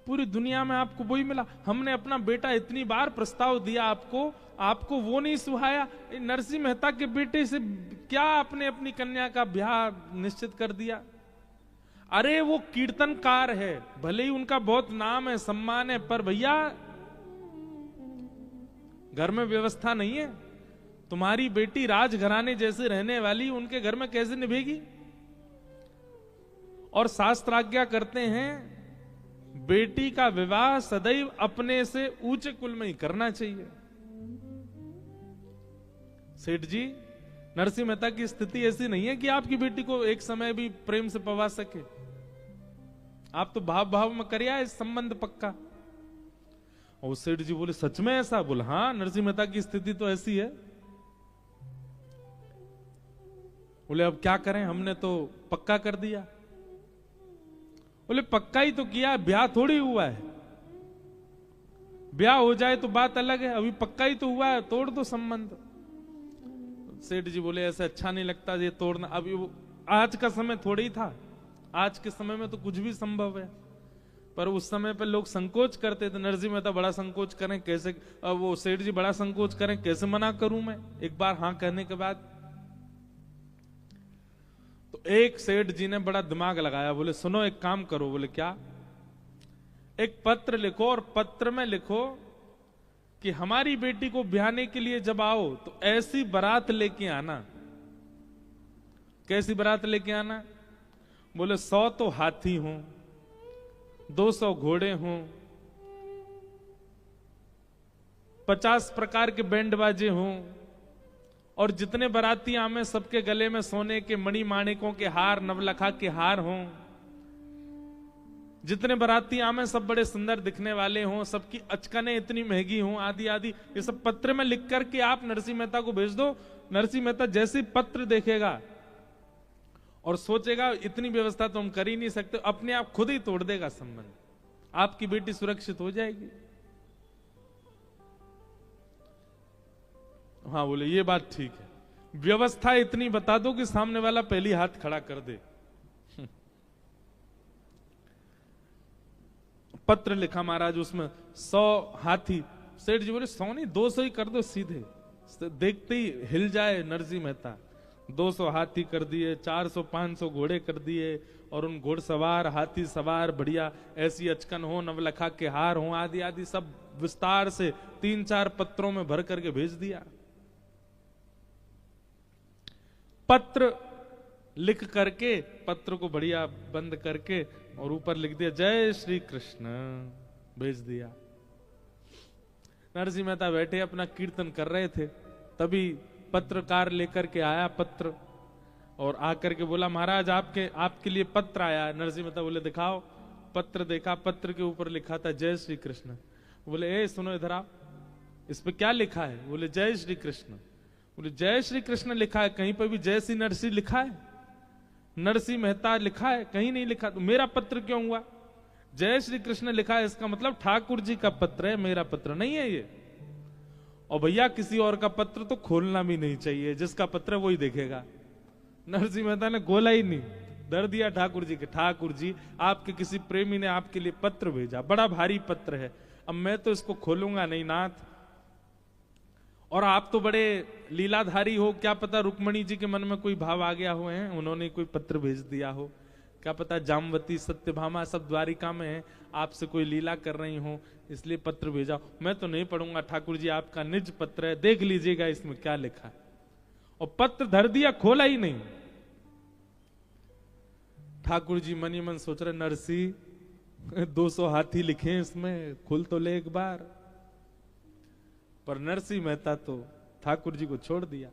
Speaker 1: पूरी दुनिया में आपको वही मिला, हमने अपना बेटा इतनी बार प्रस्ताव दिया आपको वो नहीं सुहाया, नरसिंह मेहता के बेटे से क्या आपने अपनी कन्या का ब्याह निश्चित कर दिया? अरे वो कीर्तनकार है, भले ही उनका बहुत नाम है सम्मान है, पर भैया घर में व्यवस्था नहीं है। तुम्हारी बेटी राजघराने जैसे रहने वाली, उनके घर में कैसे निभेगी? और शास्त्र आज्ञा करते हैं बेटी का विवाह सदैव अपने से ऊंचे कुल में ही करना चाहिए। सेठ जी, नरसिंह मेहता की स्थिति ऐसी नहीं है कि आपकी बेटी को एक समय भी प्रेम से पवा सके। आप तो भाव में करिए इस संबंध पक्का। और सेठ जी बोले सच में ऐसा? बोले हाँ, नरसिंह मेहता की स्थिति तो ऐसी है। बोले अब क्या करें, हमने तो पक्का कर दिया। बोले पक्का ही तो किया, ब्याह थोड़ी हुआ है। ब्याह हो जाए तो बात अलग है, अभी पक्का ही तो हुआ है, तोड़ दो संबंध। सेठ जी बोले ऐसा अच्छा नहीं लगता ये तोड़ना। अभी वो आज का समय थोड़ी ही था, आज के समय में तो कुछ भी संभव है, पर उस समय पे लोग संकोच करते थे। नरसिंह मेहता बड़ा संकोच करें कैसे, वो सेठ जी बड़ा संकोच करें कैसे मना करूं मैं एक बार हाँ कहने के बाद। तो एक सेठ जी ने बड़ा दिमाग लगाया, बोले सुनो एक काम करो। बोले क्या? एक पत्र लिखो और पत्र में लिखो कि हमारी बेटी को ब्याहने के लिए जब आओ तो ऐसी बारात लेके आना। कैसी बारात लेके आना? बोले 100 तो हाथी हों, 200 घोड़े हों, 50 प्रकार के बैंड बाजे हों, और जितने बाराती आमे सबके गले में सोने के मणि माणिकों के हार, नवलखा के हार हों। जितने बाराती आमे सब बड़े सुंदर दिखने वाले हों, सबकी अचकने इतनी महंगी हों, आदि आदि। ये सब पत्र में लिख करके आप नरसिंह मेहता को भेज दो। नरसिंह मेहता जैसे पत्र देखेगा और सोचेगा इतनी व्यवस्था तो हम कर ही नहीं सकते, अपने आप खुद ही तोड़ देगा संबंध, आपकी बेटी सुरक्षित हो जाएगी। हाँ बोले ये बात ठीक है, व्यवस्था इतनी बता दो कि सामने वाला पहली हाथ खड़ा कर दे। पत्र लिखा महाराज, उसमें 100 हाथी। सेठ जी बोले 100 नहीं 200 ही कर दो सीधे, देखते ही हिल जाए नरसिंह मेहता। 200 हाथी कर दिए, 400-500 घोड़े कर दिए, और उन घोड़सवार हाथी सवार बढ़िया ऐसी अचकन हो, नवलखा के हार हो, आदि आदि सब विस्तार से 3-4 पत्रों में भर करके भेज दिया। पत्र लिख करके, पत्र को बढ़िया बंद करके और ऊपर लिख दिया जय श्री कृष्ण, भेज दिया। नरसिंह मेहता बैठे अपना कीर्तन कर रहे थे। तभी पत्रकार लेकर के आया पत्र, और आकर के बोला महाराज आपके लिए पत्र आया। नरसिंह मेहता बोले दिखाओ। पत्र देखा, पत्र के ऊपर लिखा था जय श्री कृष्ण। बोले ए सुनो इधर आओ, इस पे क्या लिखा है? बोले जय श्री कृष्ण। बोले जय श्री कृष्ण लिखा है, कहीं पर भी जय श्री नरसिंह लिखा है? नरसिंह मेहता लिखा है? कहीं नहीं लिखा। तो मेरा पत्र क्यों हुआ? जय श्री कृष्ण लिखा है, इसका मतलब ठाकुर जी का पत्र है, मेरा पत्र नहीं है ये। और भैया किसी और का पत्र तो खोलना भी नहीं चाहिए, जिसका पत्र है वही देखेगा। नरसिंह मेहता ने खोला ही नहीं, दर दिया ठाकुर जी के। ठाकुर जी आपके किसी प्रेमी ने आपके लिए पत्र भेजा, बड़ा भारी पत्र है, अब मैं तो इसको खोलूंगा नहीं नाथ। और आप तो बड़े लीलाधारी हो, क्या पता रुक्मणी जी के मन में कोई भाव आ गया हो, हैं उन्होंने कोई पत्र भेज दिया हो, क्या पता जामवती सत्यभामा सब द्वारिका में है, आपसे कोई लीला कर रही हो इसलिए पत्र भेजा। मैं तो नहीं पढ़ूंगा ठाकुर जी, आपका निज पत्र है, देख लीजिएगा इसमें क्या लिखा है। और पत्र धर दिया, खोला ही नहीं। ठाकुर जी मन ही मन सोच रहे नरसिंह 200 हाथी लिखे इसमें, खुल तो ले एक बार। पर नरसिंह मेहता तो ठाकुर जी को छोड़ दिया।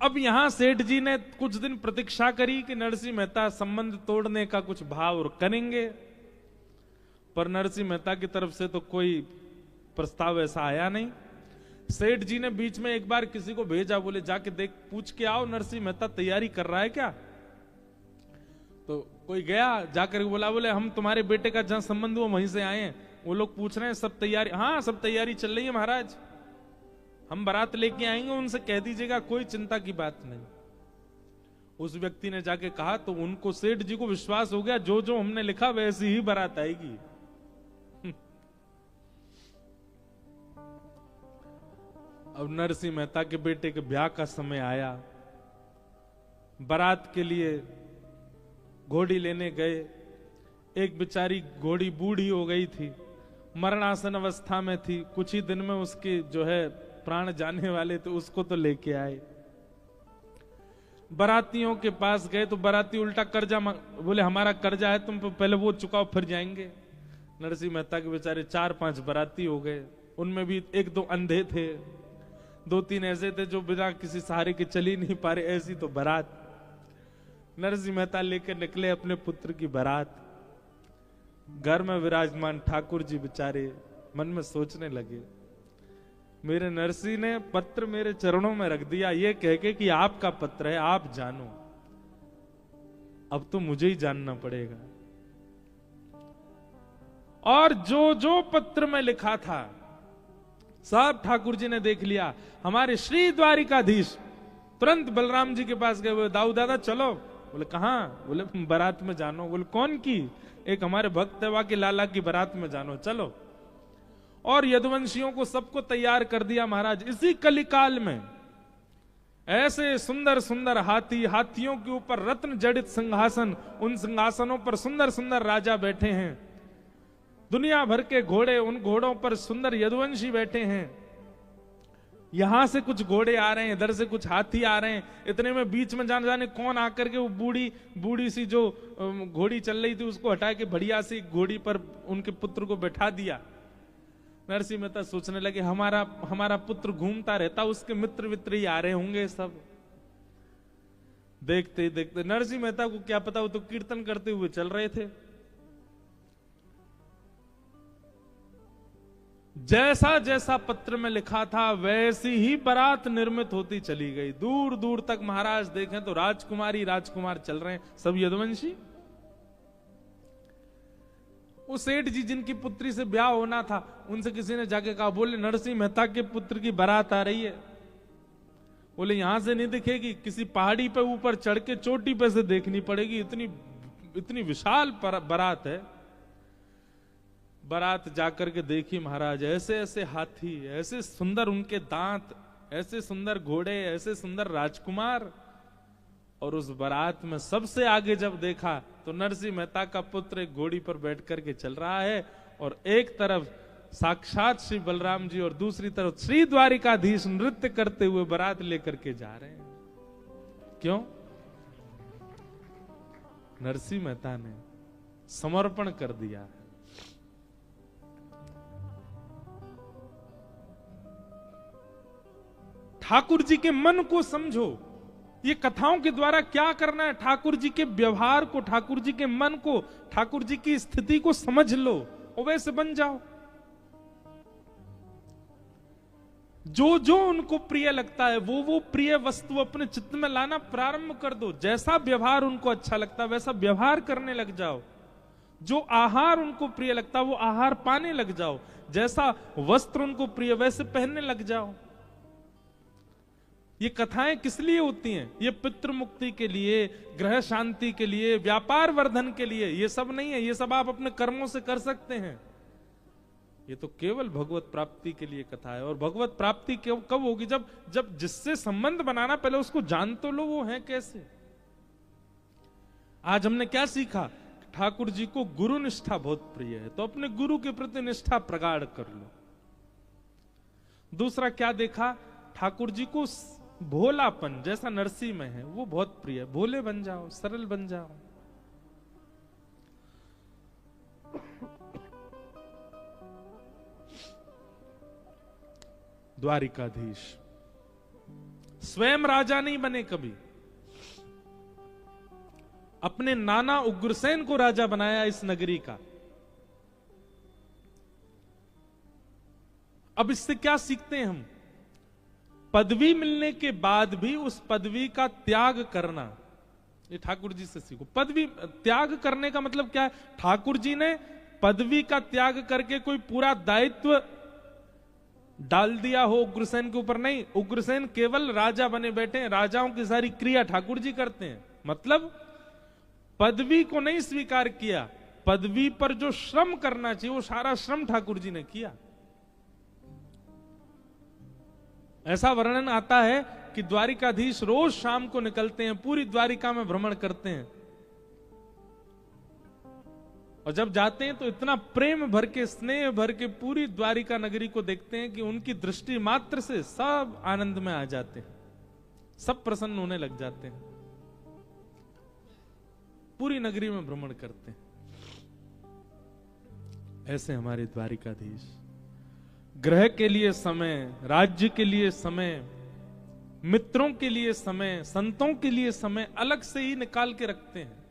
Speaker 1: अब यहां सेठ जी ने कुछ दिन प्रतीक्षा करी कि नरसिंह मेहता संबंध तोड़ने का कुछ भाव करेंगे, पर नरसिंह मेहता की तरफ से तो कोई प्रस्ताव ऐसा आया नहीं। सेठ जी ने बीच में एक बार किसी को भेजा, बोले जाके देख पूछ के आओ नरसिंह मेहता तैयारी कर रहा है क्या। तो कोई गया, जाकर बोला, बोले हम तुम्हारे बेटे का जहां संबंध हुआ वहीं से आए हैं, वो लोग पूछ रहे हैं सब तैयारी। हाँ सब तैयारी चल रही है महाराज, हम बारात लेके आएंगे, उनसे कह दीजिएगा, कोई चिंता की बात नहीं। उस व्यक्ति ने जाके कहा तो उनको सेठ जी को विश्वास हो गया, जो जो हमने लिखा वैसी ही बारात आएगी। अब नरसिंह मेहता के बेटे के ब्याह का समय आया, बारात के लिए घोड़ी लेने गए। एक बेचारी घोड़ी बूढ़ी हो गई थी, मरणासन अवस्था में थी, कुछ ही दिन में उसके जो है प्राण जाने वाले थे, उसको तो लेके आए। बारातियों के पास गए तो बाराती उल्टा कर्जा बोले हमारा कर्जा है, तुम पहले वो चुकाओ फिर जाएंगे। नरसिंह मेहता के बेचारे 4-5 बाराती हो गए, उनमें भी 1-2 अंधे थे, 2-3 ऐसे थे जो बिना किसी सहारे के चल ही नहीं पा रहे, ऐसी तो बारात। नरसिंह मेहता लेकर निकले अपने पुत्र की बारात। घर में विराजमान ठाकुर जी बेचारे मन में सोचने लगे, मेरे नरसिंह ने पत्र मेरे चरणों में रख दिया, ये कह के कि आपका पत्र है, आप जानो, अब तो मुझे ही जानना पड़ेगा। और जो जो पत्र में लिखा था सब ठाकुर जी ने देख लिया। हमारे श्री द्वारिकाधीश तुरंत बलराम जी के पास गए, बोले दाऊ दादा चलो। बोले कहां? बोले बारात में जानो। बोले कौन की? एक हमारे भक्त देवा के लाला की बारात में जानो, चलो। और यदुवंशियों को सबको तैयार कर दिया महाराज। इसी कलिकाल में ऐसे सुंदर सुंदर हाथी, हाथियों के ऊपर रत्न जड़ित सिंहासन, उन सिंहासनों पर सुंदर सुंदर राजा बैठे हैं, दुनिया भर के घोड़े, उन घोड़ों पर सुंदर यदुवंशी बैठे हैं। यहां से कुछ घोड़े आ रहे हैं, इधर से कुछ हाथी आ रहे हैं। इतने में बीच में जाने कौन आकर के वो बूढ़ी सी जो घोड़ी चल रही थी उसको हटा के बढ़िया सी घोड़ी पर उनके पुत्र को बैठा दिया। नरसिंह मेहता सोचने लगे हमारा पुत्र घूमता रहता, उसके मित्र वित्र ही आ रहे होंगे सब। देखते देखते नरसिंह मेहता को क्या पता, वो तो कीर्तन करते हुए चल रहे थे। जैसा जैसा पत्र में लिखा था वैसी ही बारात निर्मित होती चली गई। दूर दूर तक महाराज देखें तो राजकुमारी राजकुमार चल रहे हैं, सब यदुवंशी। वो सेठ जी जिनकी पुत्री से ब्याह होना था, उनसे किसी ने जाके कहा, बोले नरसिंह मेहता के पुत्र की बारात आ रही है। बोले यहां से नहीं दिखेगी, किसी पहाड़ी पे ऊपर चढ़ के चोटी पे से देखनी पड़ेगी, इतनी विशाल बारात है। बारात जाकर के देखी महाराज, ऐसे ऐसे हाथी, ऐसे सुंदर उनके दांत, ऐसे सुंदर घोड़े, ऐसे सुंदर राजकुमार। और उस बारात में सबसे आगे जब देखा तो नरसिंह मेहता का पुत्र एक घोड़ी पर बैठ करके चल रहा है, और एक तरफ साक्षात श्री बलराम जी और दूसरी तरफ श्री द्वारिकाधीश नृत्य करते हुए बारात लेकर के जा रहे हैं। क्यों? नरसिंह मेहता ने समर्पण कर दिया। ठाकुर जी के मन को समझो। ये कथाओं के द्वारा क्या करना है, ठाकुर जी के व्यवहार को, ठाकुर जी के मन को, ठाकुर जी की स्थिति को समझ लो और वैसे बन जाओ। जो जो उनको प्रिय लगता है वो प्रिय वस्तु अपने चित्त में लाना प्रारंभ कर दो। जैसा व्यवहार उनको अच्छा लगता है वैसा व्यवहार करने लग जाओ। जो आहार उनको प्रिय लगता है वो आहार पाने लग जाओ। जैसा वस्त्र उनको प्रिय वैसे पहनने लग जाओ। ये कथाएं किस लिए होती हैं? ये पितृ मुक्ति के लिए, ग्रह शांति के लिए, व्यापार वर्धन के लिए। ये सब नहीं है, ये सब आप अपने कर्मों से कर सकते हैं। ये तो केवल भगवत प्राप्ति के लिए कथा है। और भगवत प्राप्ति कब होगी? जब जिससे संबंध बनाना पहले उसको जान तो लो वो है कैसे। आज हमने क्या सीखा? ठाकुर जी को गुरु निष्ठा बहुत प्रिय है, तो अपने गुरु के प्रति निष्ठा प्रगाढ़ कर लो। दूसरा क्या देखा? ठाकुर जी को भोलापन, जैसा नरसिंह में है वो बहुत प्रिय है। भोले बन जाओ, सरल बन जाओ। द्वारिकाधीश स्वयं राजा नहीं बने कभी, अपने नाना उग्रसेन को राजा बनाया इस नगरी का। अब इससे क्या सीखते हैं हम? पदवी मिलने के बाद भी उस पदवी का त्याग करना, ये ठाकुर जी से सीखो। पदवी त्याग करने का मतलब क्या है? ठाकुर जी ने पदवी का त्याग करके कोई पूरा दायित्व डाल दिया हो उग्रसेन के ऊपर? नहीं, उग्रसेन केवल राजा बने बैठे हैं। राजाओं की सारी क्रिया ठाकुर जी करते हैं। मतलब पदवी को नहीं स्वीकार किया, पदवी पर जो श्रम करना चाहिए वो सारा श्रम ठाकुर जी ने किया। ऐसा वर्णन आता है कि द्वारिकाधीश रोज शाम को निकलते हैं, पूरी द्वारिका में भ्रमण करते हैं, और जब जाते हैं तो इतना प्रेम भर के, स्नेह भर के पूरी द्वारिका नगरी को देखते हैं कि उनकी दृष्टि मात्र से सब आनंद में आ जाते हैं, सब प्रसन्न होने लग जाते हैं। पूरी नगरी में भ्रमण करते हैं। ऐसे हमारे द्वारिकाधीश ग्रह के लिए समय, राज्य के लिए समय, मित्रों के लिए समय, संतों के लिए समय अलग से ही निकाल के रखते हैं।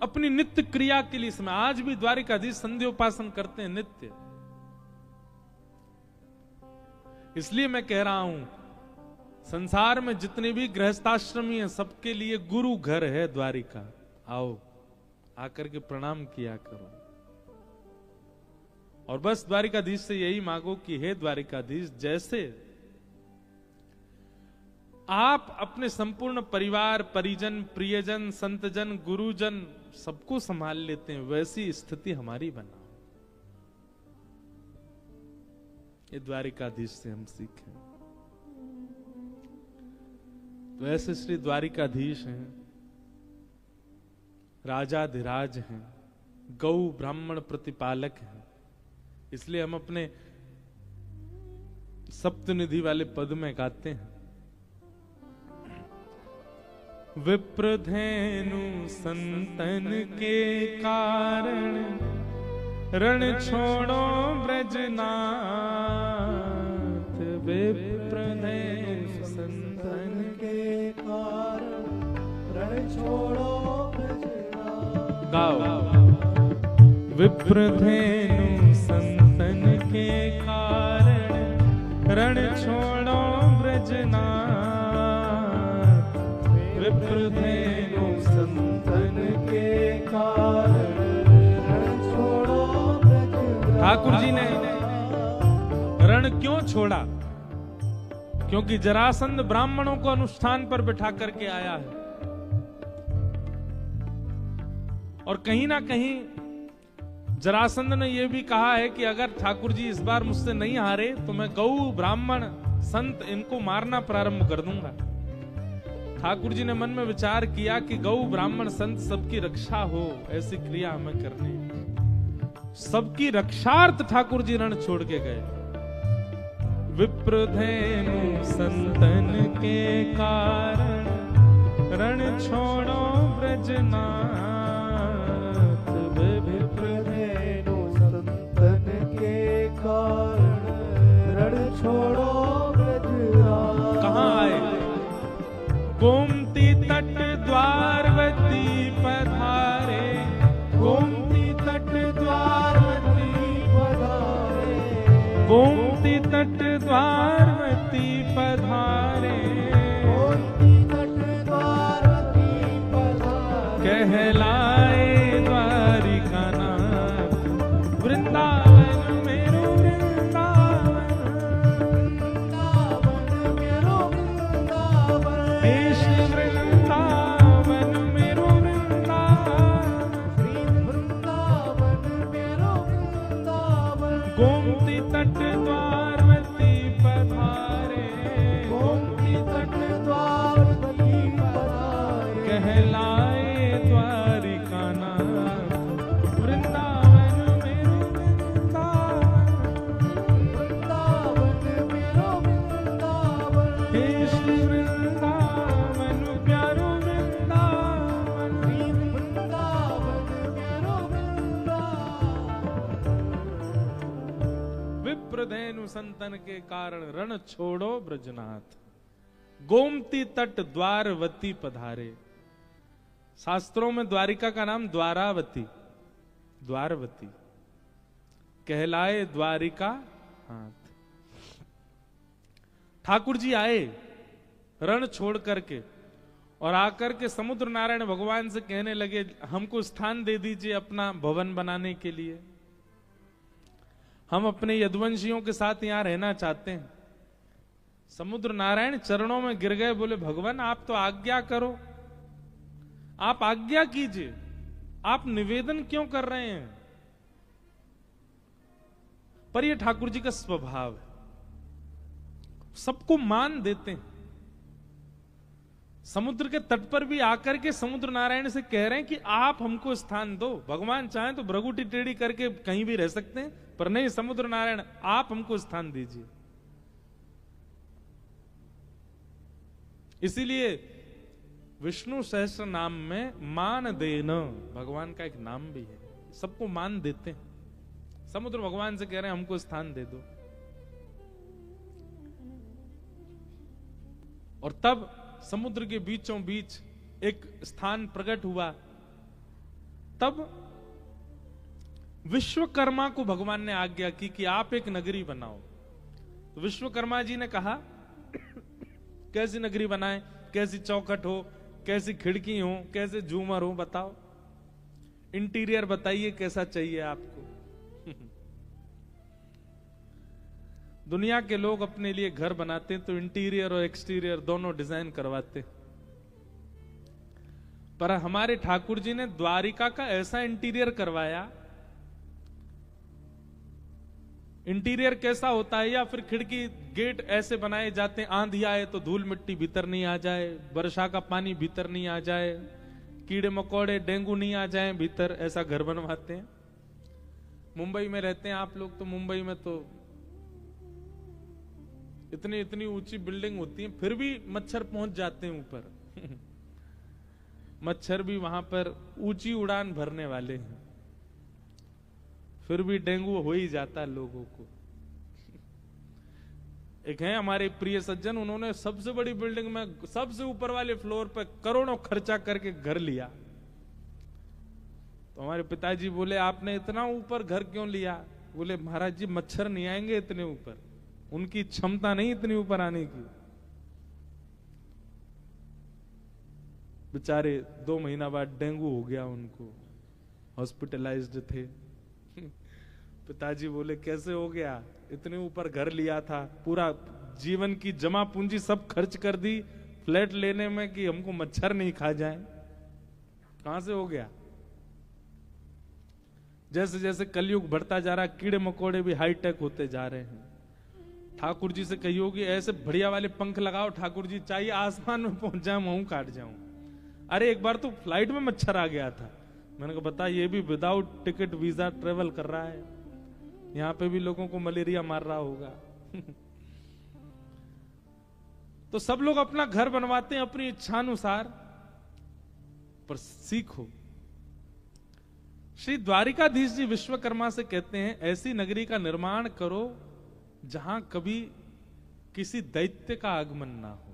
Speaker 1: अपनी नित्य क्रिया के लिए समय। आज भी द्वारिकाधीश संध्योपासन करते हैं नित्य। इसलिए मैं कह रहा हूं, संसार में जितने भी गृहस्थाश्रमी हैं सबके लिए गुरु घर है द्वारिका। आओ, आकर के प्रणाम किया करो, और बस द्वारिकाधीश से यही मांगो कि हे द्वारिकाधीश, जैसे आप अपने संपूर्ण परिवार, परिजन, प्रियजन, संतजन, गुरुजन सबको संभाल लेते हैं, वैसी स्थिति हमारी बनाओ। ये द्वारिकाधीश से हम सीखें। तो ऐसे श्री द्वारिकाधीश हैं, राजाधिराज हैं, गौ ब्राह्मण प्रतिपालक हैं। इसलिए हम अपने सप्तनिधि वाले पद में गाते हैं, विप्रधेनु संतन के कारण रण छोड़ो ब्रजनाथ। विप्रधेनु संतन के कारण रण छोड़ो ब्रजनाथ। गाओ, विप्रधेनु संतन के कारण रण छोड़ो ब्रजनाथ। विप्रधेनु संतन के कारण रण छोड़ो ब्रजनाथ। ठाकुर जी ने रण क्यों छोड़ा? क्योंकि जरासंध ब्राह्मणों को अनुष्ठान पर बिठा करके आया है, और कहीं ना कहीं जरासंध ने यह भी कहा है कि अगर ठाकुर जी इस बार मुझसे नहीं हारे तो मैं गौ, ब्राह्मण, संत इनको मारना प्रारंभ कर दूंगा। ठाकुर जी ने मन में विचार किया कि गौ, ब्राह्मण, संत सबकी रक्षा हो, ऐसी क्रिया हमें करनी। सबकी रक्षार्थ ठाकुर जी रण छोड़ के गए। विप्रधेनु संतन के कारण रण छोड़ो ब्रजनाथ। विप्रधेनु संतन के कारण रण छोड़ो ब्रजनाथ। गोमती तट द्वारवती पधारे,
Speaker 2: गोमती तट द्वारवती पधारे,
Speaker 1: गोमती तट द्वारवती पधारे,
Speaker 2: गोमती तट द्वारवती पधारे,
Speaker 1: कहलाए द्वारिका नाथ वृंदावन मेरो वृंदावन,
Speaker 2: वृंदावन मेरो वृंदावन,
Speaker 1: देश वृंदावन मेरो वृंदावन,
Speaker 2: वृंदावन मेरो वृंदावन,
Speaker 1: गोमती तट द्वारवती पधारे,
Speaker 2: गोमती तट द्वारवती पधारे,
Speaker 1: कहलाए द्वारिका नाथ वृंदावन मेरो वृंदावन,
Speaker 2: वृंदावन मेरो वृंदावन,
Speaker 1: हे श्री वृंदावन प्यारो वृंदावन,
Speaker 2: वृंदावन मेरो वृंदावन।
Speaker 1: विप्रधेनु संतन के कारण रण छोड़ो ब्रजनाथ, गोमती तट द्वारवती पधारे। शास्त्रों में द्वारिका का नाम द्वारावती, द्वारवती कहलाए द्वारिका हाथ। ठाकुर जी आए रण छोड़ करके और आकर के समुद्र नारायण भगवान से कहने लगे, हमको स्थान दे दीजिए अपना भवन बनाने के लिए, हम अपने यदुवंशियों के साथ यहां रहना चाहते हैं। समुद्र नारायण चरणों में गिर गए, बोले भगवान आप तो आज्ञा करो, आप आज्ञा कीजिए, आप निवेदन क्यों कर रहे हैं। पर यह ठाकुर जी का स्वभाव है, सबको मान देते हैं। समुद्र के तट पर भी आकर के समुद्र नारायण से कह रहे हैं कि आप हमको स्थान दो। भगवान चाहें तो भ्रगुटी टेढ़ी करके कहीं भी रह सकते हैं, पर नहीं, समुद्र नारायण आप हमको स्थान दीजिए। इसीलिए विष्णु सहस्त्र नाम में मान देना भगवान का एक नाम भी है, सबको मान देते हैं। समुद्र भगवान से कह रहे हैं हमको स्थान दे दो। और तब समुद्र के बीचों बीच एक स्थान प्रकट हुआ। तब विश्वकर्मा को भगवान ने आज्ञा की कि आप एक नगरी बनाओ। तो विश्वकर्मा जी ने कहा कैसी नगरी बनाए, कैसी चौखट हो, कैसी खिड़की हो, कैसे झूमर हो, बताओ इंटीरियर बताइए कैसा चाहिए आपको। दुनिया के लोग अपने लिए घर बनाते हैं तो इंटीरियर और एक्सटीरियर दोनों डिजाइन करवाते, पर हमारे ठाकुर जी ने द्वारिका का ऐसा इंटीरियर करवाया। इंटीरियर कैसा होता है, या फिर खिड़की गेट ऐसे बनाए जाते हैं, आंधी आए तो धूल मिट्टी भीतर नहीं आ जाए, वर्षा का पानी भीतर नहीं आ जाए, कीड़े मकोड़े डेंगू नहीं आ जाए भीतर, ऐसा घर बनवाते हैं। मुंबई में रहते हैं आप लोग, तो मुंबई में तो इतनी इतनी ऊंची बिल्डिंग होती है, फिर भी मच्छर पहुंच जाते हैं ऊपर। मच्छर भी वहां पर ऊंची उड़ान भरने वाले हैं, फिर भी डेंगू हो ही जाता है लोगों को। एक है हमारे प्रिय सज्जन, उन्होंने सबसे बड़ी बिल्डिंग में सबसे ऊपर वाले फ्लोर पर करोड़ों खर्चा करके घर लिया। तो हमारे पिताजी बोले आपने इतना ऊपर घर क्यों लिया? बोले महाराज जी मच्छर नहीं आएंगे इतने ऊपर, उनकी क्षमता नहीं इतनी ऊपर आने की। बेचारे 2 महीना बाद डेंगू हो गया उनको, हॉस्पिटलाइज्ड थे। पिताजी बोले कैसे हो गया? इतने ऊपर घर लिया था, पूरा जीवन की जमा पूंजी सब खर्च कर दी फ्लैट लेने में कि हमको मच्छर नहीं खा जाए, कहां से हो गया? जैसे जैसे कलयुग बढ़ता जा रहा है, कीड़े मकोड़े भी हाईटेक होते जा रहे हैं। ठाकुर जी से कहियो कि ऐसे बढ़िया वाले पंख लगाओ ठाकुर जी, चाहिए आसमान में पहुंच जाऊं, मुंह काट जाऊं। अरे एक बार तो फ्लाइट में मच्छर आ गया था, मैंने कहा बता, ये भी विदाउट टिकट वीजा ट्रेवल कर रहा है, यहां पे भी लोगों को मलेरिया मार रहा होगा। तो सब लोग अपना घर बनवाते हैं अपनी इच्छानुसार, पर सीखो। श्री द्वारिकाधीश जी विश्वकर्मा से कहते हैं ऐसी नगरी का निर्माण करो जहां कभी किसी दैत्य का आगमन ना हो।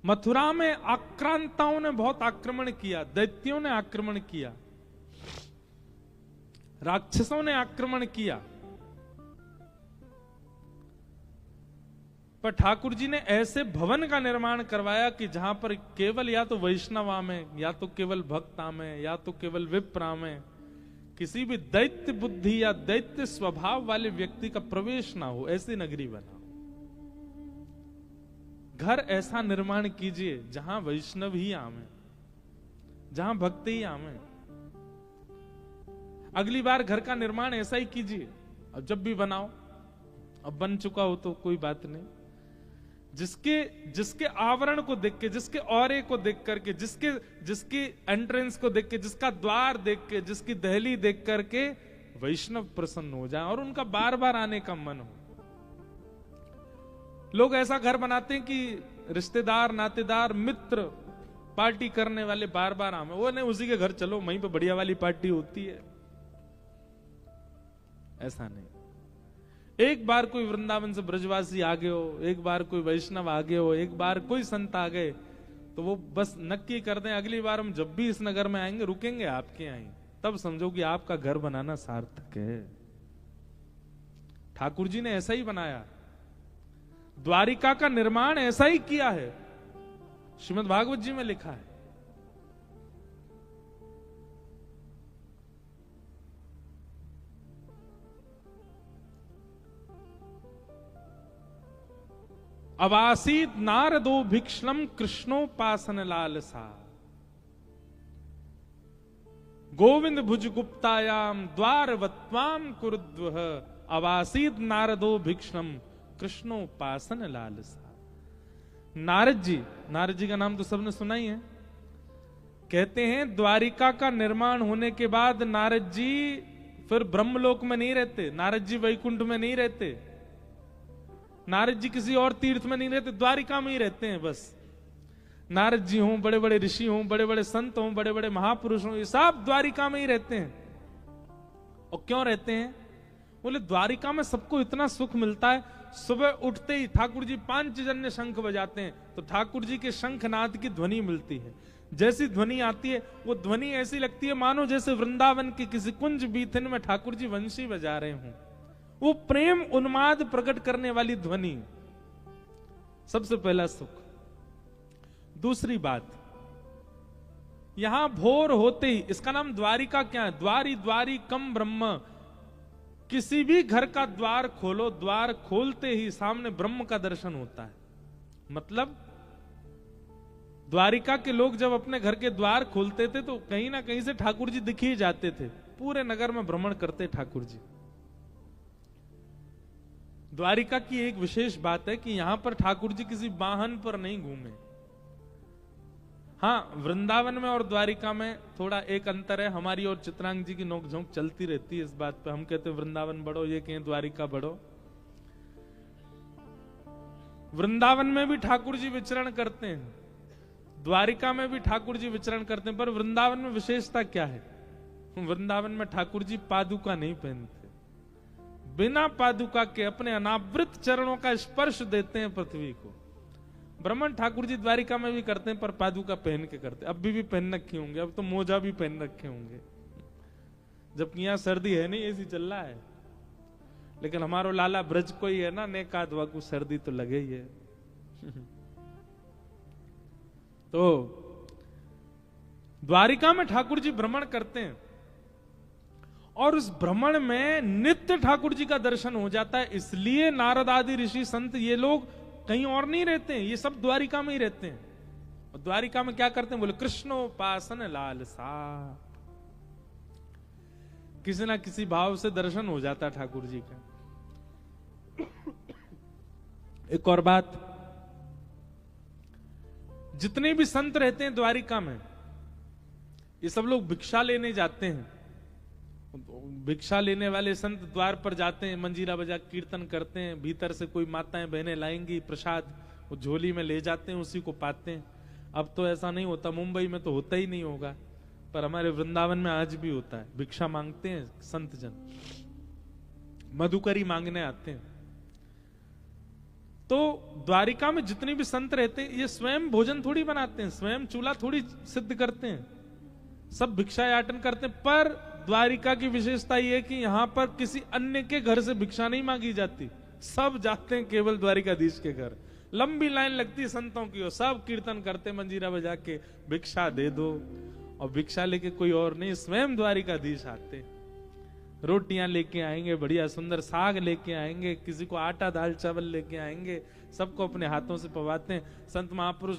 Speaker 1: मथुरा में आक्रांताओं ने बहुत आक्रमण किया, दैत्यों ने आक्रमण किया, राक्षसों ने आक्रमण किया, पर ठाकुर जी ने ऐसे भवन का निर्माण करवाया कि जहां पर केवल या तो वैष्णव आमे, या तो केवल भक्त आमे, या तो केवल विप्र आमे, किसी भी दैत्य बुद्धि या दैत्य स्वभाव वाले व्यक्ति का प्रवेश ना हो, ऐसी नगरी बनाओ। घर ऐसा निर्माण कीजिए जहां वैष्णव ही आवे, जहां भक्त ही आवे। अगली बार घर का निर्माण ऐसा ही कीजिए। अब जब भी बनाओ, अब बन चुका हो तो कोई बात नहीं, जिसके आवरण को देख के, जिसके औरे को देख करके, जिसकी एंट्रेंस को देख के, जिसका द्वार देख के, जिसकी दहली देख करके वैष्णव प्रसन्न हो जाए और उनका बार बार आने का मन हो। लोग ऐसा घर बनाते हैं कि रिश्तेदार, नातेदार, मित्र, पार्टी करने वाले बार बार आवे। वो नहीं, उसी के घर चलो, वहीं पे बढ़िया वाली पार्टी होती है। ऐसा नहीं। एक बार कोई वृंदावन से ब्रजवासी आ गए हो, एक बार कोई वैष्णव आ गए हो, एक बार कोई संत आ गए, तो वो बस नक्की कर दें अगली बार हम जब भी इस नगर में आएंगे रुकेंगे आपके यहाँ, तब समझो कि आपका घर बनाना सार्थक है। ठाकुर जी ने ऐसा ही बनाया, द्वारिका का निर्माण ऐसा ही किया है। श्रीमद् भागवत जी में लिखा है। अवासीत नारदो भिक्षणम कृष्णोपासन लालसा, गोविंद भुज गुप्तायाम द्वारवत्वाम कुरुद्वह, अवासीत नारदो भिक्षणम कृष्णोपासन लालसा। नारद जी का नाम तो सबने सुना ही है। कहते हैं द्वारिका का निर्माण होने के बाद नारद जी फिर ब्रह्मलोक में नहीं रहते, नारद जी वैकुंठ में नहीं रहते, नारद जी किसी और तीर्थ में नहीं रहते, द्वारिका में ही रहते हैं बस। नारद जी हों, बड़े बड़े ऋषि हों, बड़े बड़े संत हों, बड़े बड़े महापुरुष हों, ये सब द्वारिका में ही रहते हैं। और क्यों रहते हैं? बोले द्वारिका में सबको इतना सुख मिलता है, सुबह उठते ही ठाकुर जी पांचजन्य शंख बजाते हैं तो ठाकुर जी के शंखनाद की ध्वनि मिलती है। जैसी ध्वनि आती है वो ध्वनि ऐसी लगती है मानो जैसे वृंदावन के किसी कुंज बीथिन में ठाकुर जी वंशी बजा रहे हों। वो प्रेम उन्माद प्रकट करने वाली ध्वनि, सबसे पहला सुख। दूसरी बात, यहां भोर होते ही, इसका नाम द्वारिका क्या है? द्वारी द्वारी कम ब्रह्म। किसी भी घर का द्वार खोलो, द्वार खोलते ही सामने ब्रह्म का दर्शन होता है। मतलब द्वारिका के लोग जब अपने घर के द्वार खोलते थे तो कहीं ना कहीं से ठाकुर जी दिख ही जाते थे। पूरे नगर में भ्रमण करते ठाकुर जी। द्वारिका की एक विशेष बात है कि यहां पर ठाकुर जी किसी वाहन पर नहीं घूमे। हाँ, वृंदावन में और द्वारिका में थोड़ा एक अंतर है। हमारी और चित्रांग जी की नोकझोंक चलती रहती है इस बात पे। हम कहते हैं वृंदावन बढ़ो, ये कहें द्वारिका बढ़ो। वृंदावन में भी ठाकुर जी विचरण करते हैं, द्वारिका में भी ठाकुर जी विचरण करते हैं, पर वृंदावन में विशेषता क्या है? वृंदावन में ठाकुर जी पादुका नहीं पहनते, बिना पादुका के अपने अनावृत चरणों का स्पर्श देते हैं पृथ्वी को। ब्रह्मण ठाकुर जी द्वारिका में भी करते हैं पर पादुका पहन के करते। अब भी पहन रखे होंगे, अब तो मोजा भी पहन रखे होंगे, जबकि यहां सर्दी है नहीं, ऐसी चल रहा है। लेकिन हमारो लाला ब्रज को ही है ना, नेका दुआ को सर्दी तो लगे ही है। तो द्वारिका में ठाकुर जी भ्रमण करते हैं और उस भ्रमण में नित्य ठाकुर जी का दर्शन हो जाता है। इसलिए नारद आदि ऋषि संत ये लोग कहीं और नहीं रहते हैं, ये सब द्वारिका में ही रहते हैं। और द्वारिका में क्या करते हैं? बोले कृष्णोपासन लालसा। किसी ना किसी भाव से दर्शन हो जाता है ठाकुर जी का। एक और बात, जितने भी संत रहते हैं द्वारिका में, ये सब लोग भिक्षा लेने जाते हैं। भिक्षा लेने वाले संत द्वार पर जाते हैं, मंजीरा बजा कीर्तन करते हैं, भीतर से कोई माताएं बहनें लाएंगी प्रसाद, वो झोली में ले जाते हैं, उसी को पाते हैं। अब तो ऐसा नहीं होता, मुंबई में तो होता ही नहीं होगा, पर हमारे वृंदावन में आज भी होता है। भिक्षा मांगते हैं संत जन, मधुकरी मांगने आते हैं। तो द्वारिका में जितने भी संत रहते हैं ये स्वयं भोजन थोड़ी बनाते हैं, स्वयं चूल्हा थोड़ी सिद्ध करते हैं, सब भिक्षा याटन करते हैं। पर द्वारिका की विशेषता यह है कि यहां पर किसी अन्य के घर से भिक्षा नहीं मांगी जाती, सब जाते हैं केवल द्वारिकाधीश के घर। लंबी लाइन लगती है संतों की, और सब कीर्तन करते मंजीरा बजा के भिक्षा दे दो, और भिक्षा लेके कोई और नहीं, स्वयं द्वारिकाधीश आते। रोटियां लेके आएंगे, बढ़िया सुंदर साग लेके आएंगे, किसी को आटा दाल चावल लेके आएंगे, सबको अपने हाथों से पवाते हैं। संत महापुरुष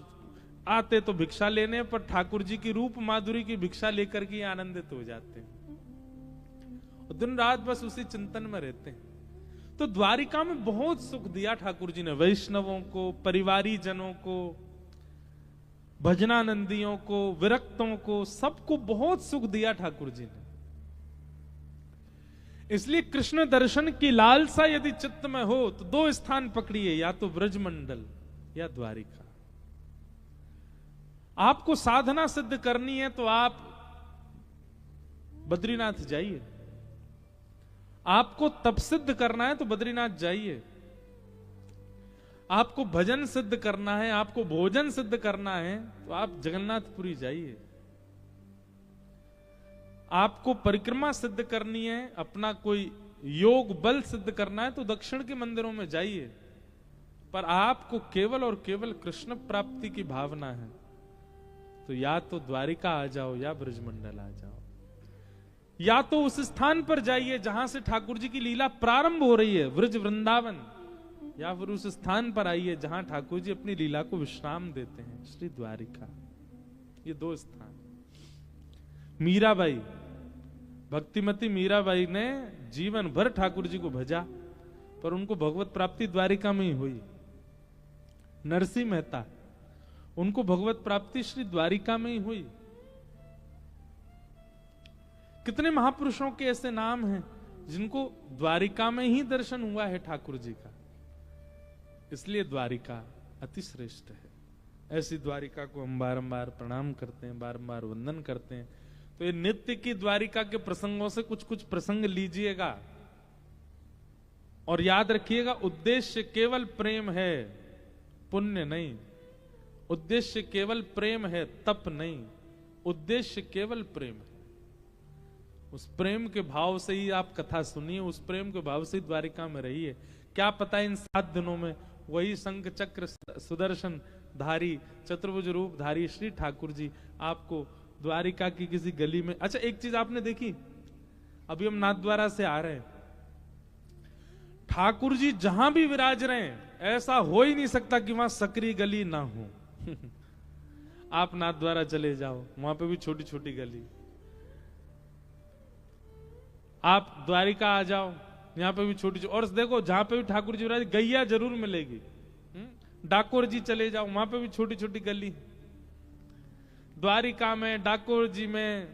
Speaker 1: आते तो भिक्षा लेने, पर ठाकुर जी की रूप माधुरी की भिक्षा लेकर के आनंदित हो जाते हैं, और दिन रात बस उसी चिंतन में रहते हैं। तो द्वारिका में बहुत सुख दिया ठाकुर जी ने, वैष्णवों को, परिवारी जनों को, भजनानंदियों को, विरक्तों को, सबको बहुत सुख दिया ठाकुर जी ने। इसलिए कृष्ण दर्शन की लालसा यदि चित्त में हो तो दो स्थान पकड़िए, या तो ब्रजमंडल या द्वारिका। आपको साधना सिद्ध करनी है तो आप बद्रीनाथ जाइए, आपको तप सिद्ध करना है तो बद्रीनाथ जाइए, आपको भजन सिद्ध करना है, आपको भोजन सिद्ध करना है तो आप जगन्नाथपुरी जाइए, आपको परिक्रमा सिद्ध करनी है, अपना कोई योग बल सिद्ध करना है तो दक्षिण के मंदिरों में जाइए। पर आपको केवल और केवल कृष्ण प्राप्ति की भावना है तो या तो द्वारिका आ जाओ या ब्रजमंडल आ जाओ, या तो उस स्थान पर जाइए जहां से ठाकुर जी की लीला प्रारंभ हो रही है, ब्रज वृंदावन, या फिर उस स्थान पर आइए जहां ठाकुर जी अपनी लीला को विश्राम देते हैं, श्री द्वारिका। ये दो स्थान। मीराबाई, भक्तिमती मीराबाई ने जीवन भर ठाकुर जी को भजा, पर उनको भगवत प्राप्ति द्वारिका में ही हुई। नरसिंह मेहता, उनको भगवत प्राप्ति श्री द्वारिका में ही हुई। कितने महापुरुषों के ऐसे नाम हैं जिनको द्वारिका में ही दर्शन हुआ है ठाकुर जी का। इसलिए द्वारिका अति श्रेष्ठ है। ऐसी द्वारिका को हम बारंबार प्रणाम करते हैं, बारंबार वंदन करते हैं। तो ये नित्य की द्वारिका के प्रसंगों से कुछ कुछ प्रसंग लीजिएगा, और याद रखिएगा उद्देश्य केवल प्रेम है, पुण्य नहीं। उद्देश्य केवल प्रेम है, तप नहीं। उद्देश्य केवल प्रेम है। उस प्रेम के भाव से ही आप कथा सुनिए, उस प्रेम के भाव से ही द्वारिका में रहिए। क्या पता इन 7 दिनों में वही शंख चक्र सुदर्शन धारी चतुर्भुज रूप धारी श्री ठाकुर जी आपको द्वारिका की किसी गली में। अच्छा, एक चीज आपने देखी, अभी हम नाथद्वारा से आ रहे हैं, ठाकुर जी जहां भी विराज रहे हैं ऐसा हो ही नहीं सकता कि वहां सकरी गली ना हो। आप नाथद्वारा चले जाओ, वहां पे भी छोटी छोटी गली। आप द्वारिका आ जाओ, यहां पे भी छोटी छोटी, और देखो जहां पे भी ठाकुर जी विराज गैया जरूर मिलेगी। डाकोर जी चले जाओ, वहां पे भी छोटी छोटी गली। द्वारिका में, डाकोर जी में,